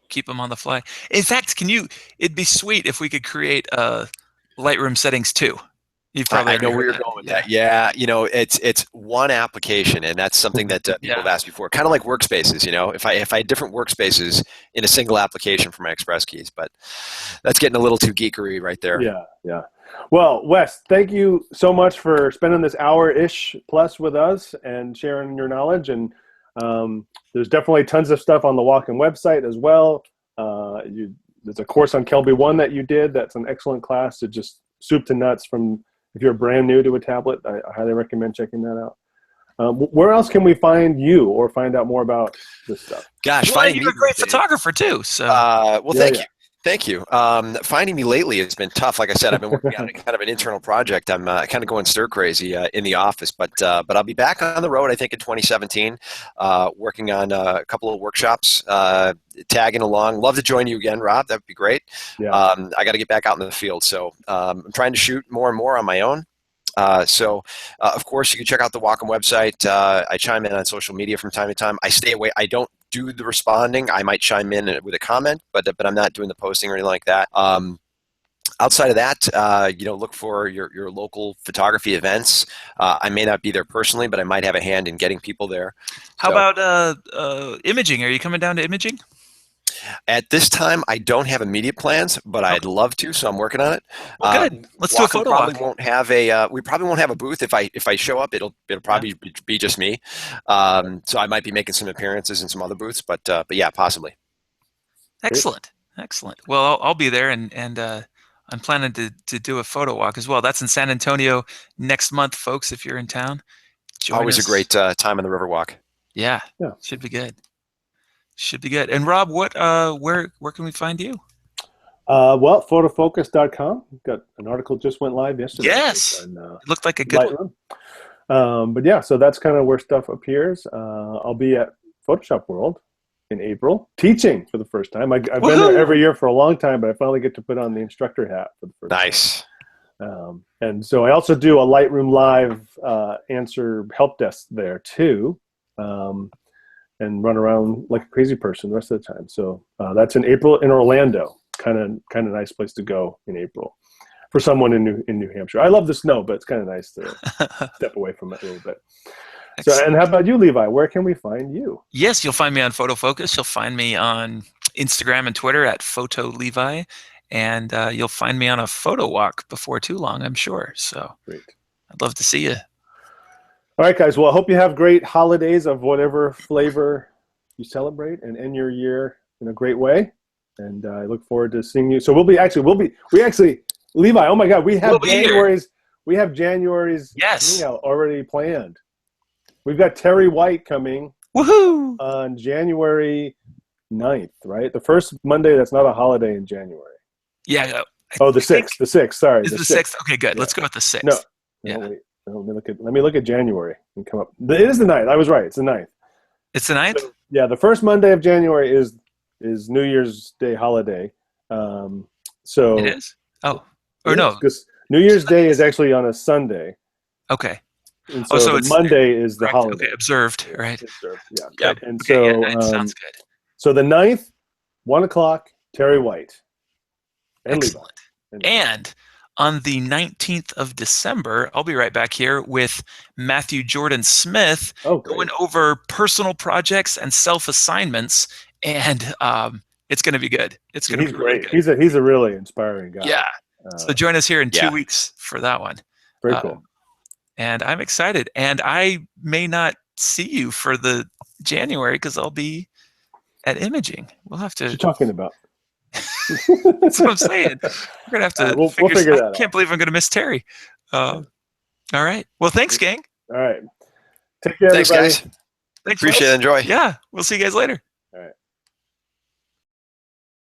[SPEAKER 1] keep them on the fly? In fact, it'd be sweet if we could create Lightroom settings too.
[SPEAKER 3] I know where you're going with that. Yeah, it's one application, and that's something that people have asked before. Kind of like workspaces, if I had different workspaces in a single application for my Express keys, but that's getting a little too geekery right there.
[SPEAKER 2] Yeah. Well, Wes, thank you so much for spending this hour-ish plus with us and sharing your knowledge. And There's definitely tons of stuff on the Wacom website as well. There's a course on Kelby 1 that you did. That's an excellent class to just soup to nuts from if you're brand new to a tablet. I highly recommend checking that out. Where else can we find you or find out more about this stuff?
[SPEAKER 3] Gosh,
[SPEAKER 1] well, you're a great photographer too. So,
[SPEAKER 3] well, thank you. Finding me lately has been tough. Like I said, I've been working on kind of an internal project. I'm kind of going stir crazy in the office, but I'll be back on the road. I think in 2017, working on a couple of workshops, tagging along. Love to join you again, Rob. That would be great.
[SPEAKER 2] Yeah.
[SPEAKER 3] I got to get back out in the field, so I'm trying to shoot more and more on my own. Of course, you can check out the Wacom website. I chime in on social media from time to time. I stay away. I don't do the responding. I might chime in with a comment, but I'm not doing the posting or anything like that. Outside of that, look for your local photography events. I may not be there personally, but I might have a hand in getting people there.
[SPEAKER 1] How about imaging? Are you coming down to imaging?
[SPEAKER 3] At this time, I don't have immediate plans, but I'd love to, so I'm working on it.
[SPEAKER 1] Well, good. Let's do a photo walk.
[SPEAKER 3] We probably won't have a booth. If I show up, it'll probably be just me. So I might be making some appearances in some other booths, but yeah, possibly.
[SPEAKER 1] Excellent. Well, I'll be there, and I'm planning to do a photo walk as well. That's in San Antonio next month, folks. If you're in town,
[SPEAKER 3] always a great time on the Riverwalk.
[SPEAKER 1] Yeah, should be good. And Rob, where can we find you?
[SPEAKER 2] Well, photofocus.com. Got an article just went live yesterday.
[SPEAKER 1] Yes,
[SPEAKER 2] and,
[SPEAKER 1] it looked like a good one.
[SPEAKER 2] But yeah, so that's kind of where stuff appears. I'll be at Photoshop World in April, teaching for the first time. I've been there every year for a long time, but I finally get to put on the instructor hat for the first time.
[SPEAKER 3] Nice.
[SPEAKER 2] And so I also do a Lightroom Live answer help desk there too. And run around like a crazy person the rest of the time. So that's in April in Orlando. Kind of nice place to go in April for someone in New Hampshire. I love the snow, but it's kind of nice to step away from it a little bit. So, and how about you, Levi? Where can we find you?
[SPEAKER 1] Yes, you'll find me on Photofocus. You'll find me on Instagram and Twitter at PhotoLevi, and you'll find me on a photo walk before too long, I'm sure. So
[SPEAKER 2] great.
[SPEAKER 1] I'd love to see you.
[SPEAKER 2] All right, guys. Well, I hope you have great holidays of whatever flavor you celebrate and end your year in a great way. And I look forward to seeing you. So we actually, Levi, oh my God, we have January's hangout already planned. We've got Terry White coming on January 9th, right? The first Monday that's not a holiday in January.
[SPEAKER 1] Yeah.
[SPEAKER 2] The 6th, sorry.
[SPEAKER 1] Is the 6th? Okay, good. Yeah. Let's go with the 6th.
[SPEAKER 2] No, wait. Let me look at January and come up. It is the 9th. I was right. It's the 9th.
[SPEAKER 1] It's the 9th?
[SPEAKER 2] So, yeah, the first Monday of January is New Year's Day holiday. So
[SPEAKER 1] it is? Oh. Or no.
[SPEAKER 2] Because New Year's Day is actually on a Sunday.
[SPEAKER 1] Okay.
[SPEAKER 2] And so Monday is the holiday.
[SPEAKER 1] Okay, observed, right?
[SPEAKER 2] Observed, yeah.
[SPEAKER 1] Yep.
[SPEAKER 2] And
[SPEAKER 1] okay, that sounds good.
[SPEAKER 2] So the 9th, 1 o'clock, Terry White. And
[SPEAKER 1] excellent. And on the 19th of December, I'll be right back here with Matthew Jordan Smith going over personal projects and self-assignments, and it's going to be good. It's going to be really good.
[SPEAKER 2] He's a really inspiring guy.
[SPEAKER 1] Yeah. So join us here in 2 weeks for that one.
[SPEAKER 2] Very cool.
[SPEAKER 1] And I'm excited. And I may not see you for the January because I'll be at imaging. We'll have to.
[SPEAKER 2] What are you talking about?
[SPEAKER 1] That's what I'm saying. We're gonna have to.
[SPEAKER 2] We'll figure that out.
[SPEAKER 1] I can't believe I'm gonna miss Terry. All right. Well, thanks, gang.
[SPEAKER 2] All right. Take care, everybody.
[SPEAKER 3] Thanks, guys. Appreciate it. Enjoy.
[SPEAKER 1] Yeah. We'll see you guys later.
[SPEAKER 2] All right.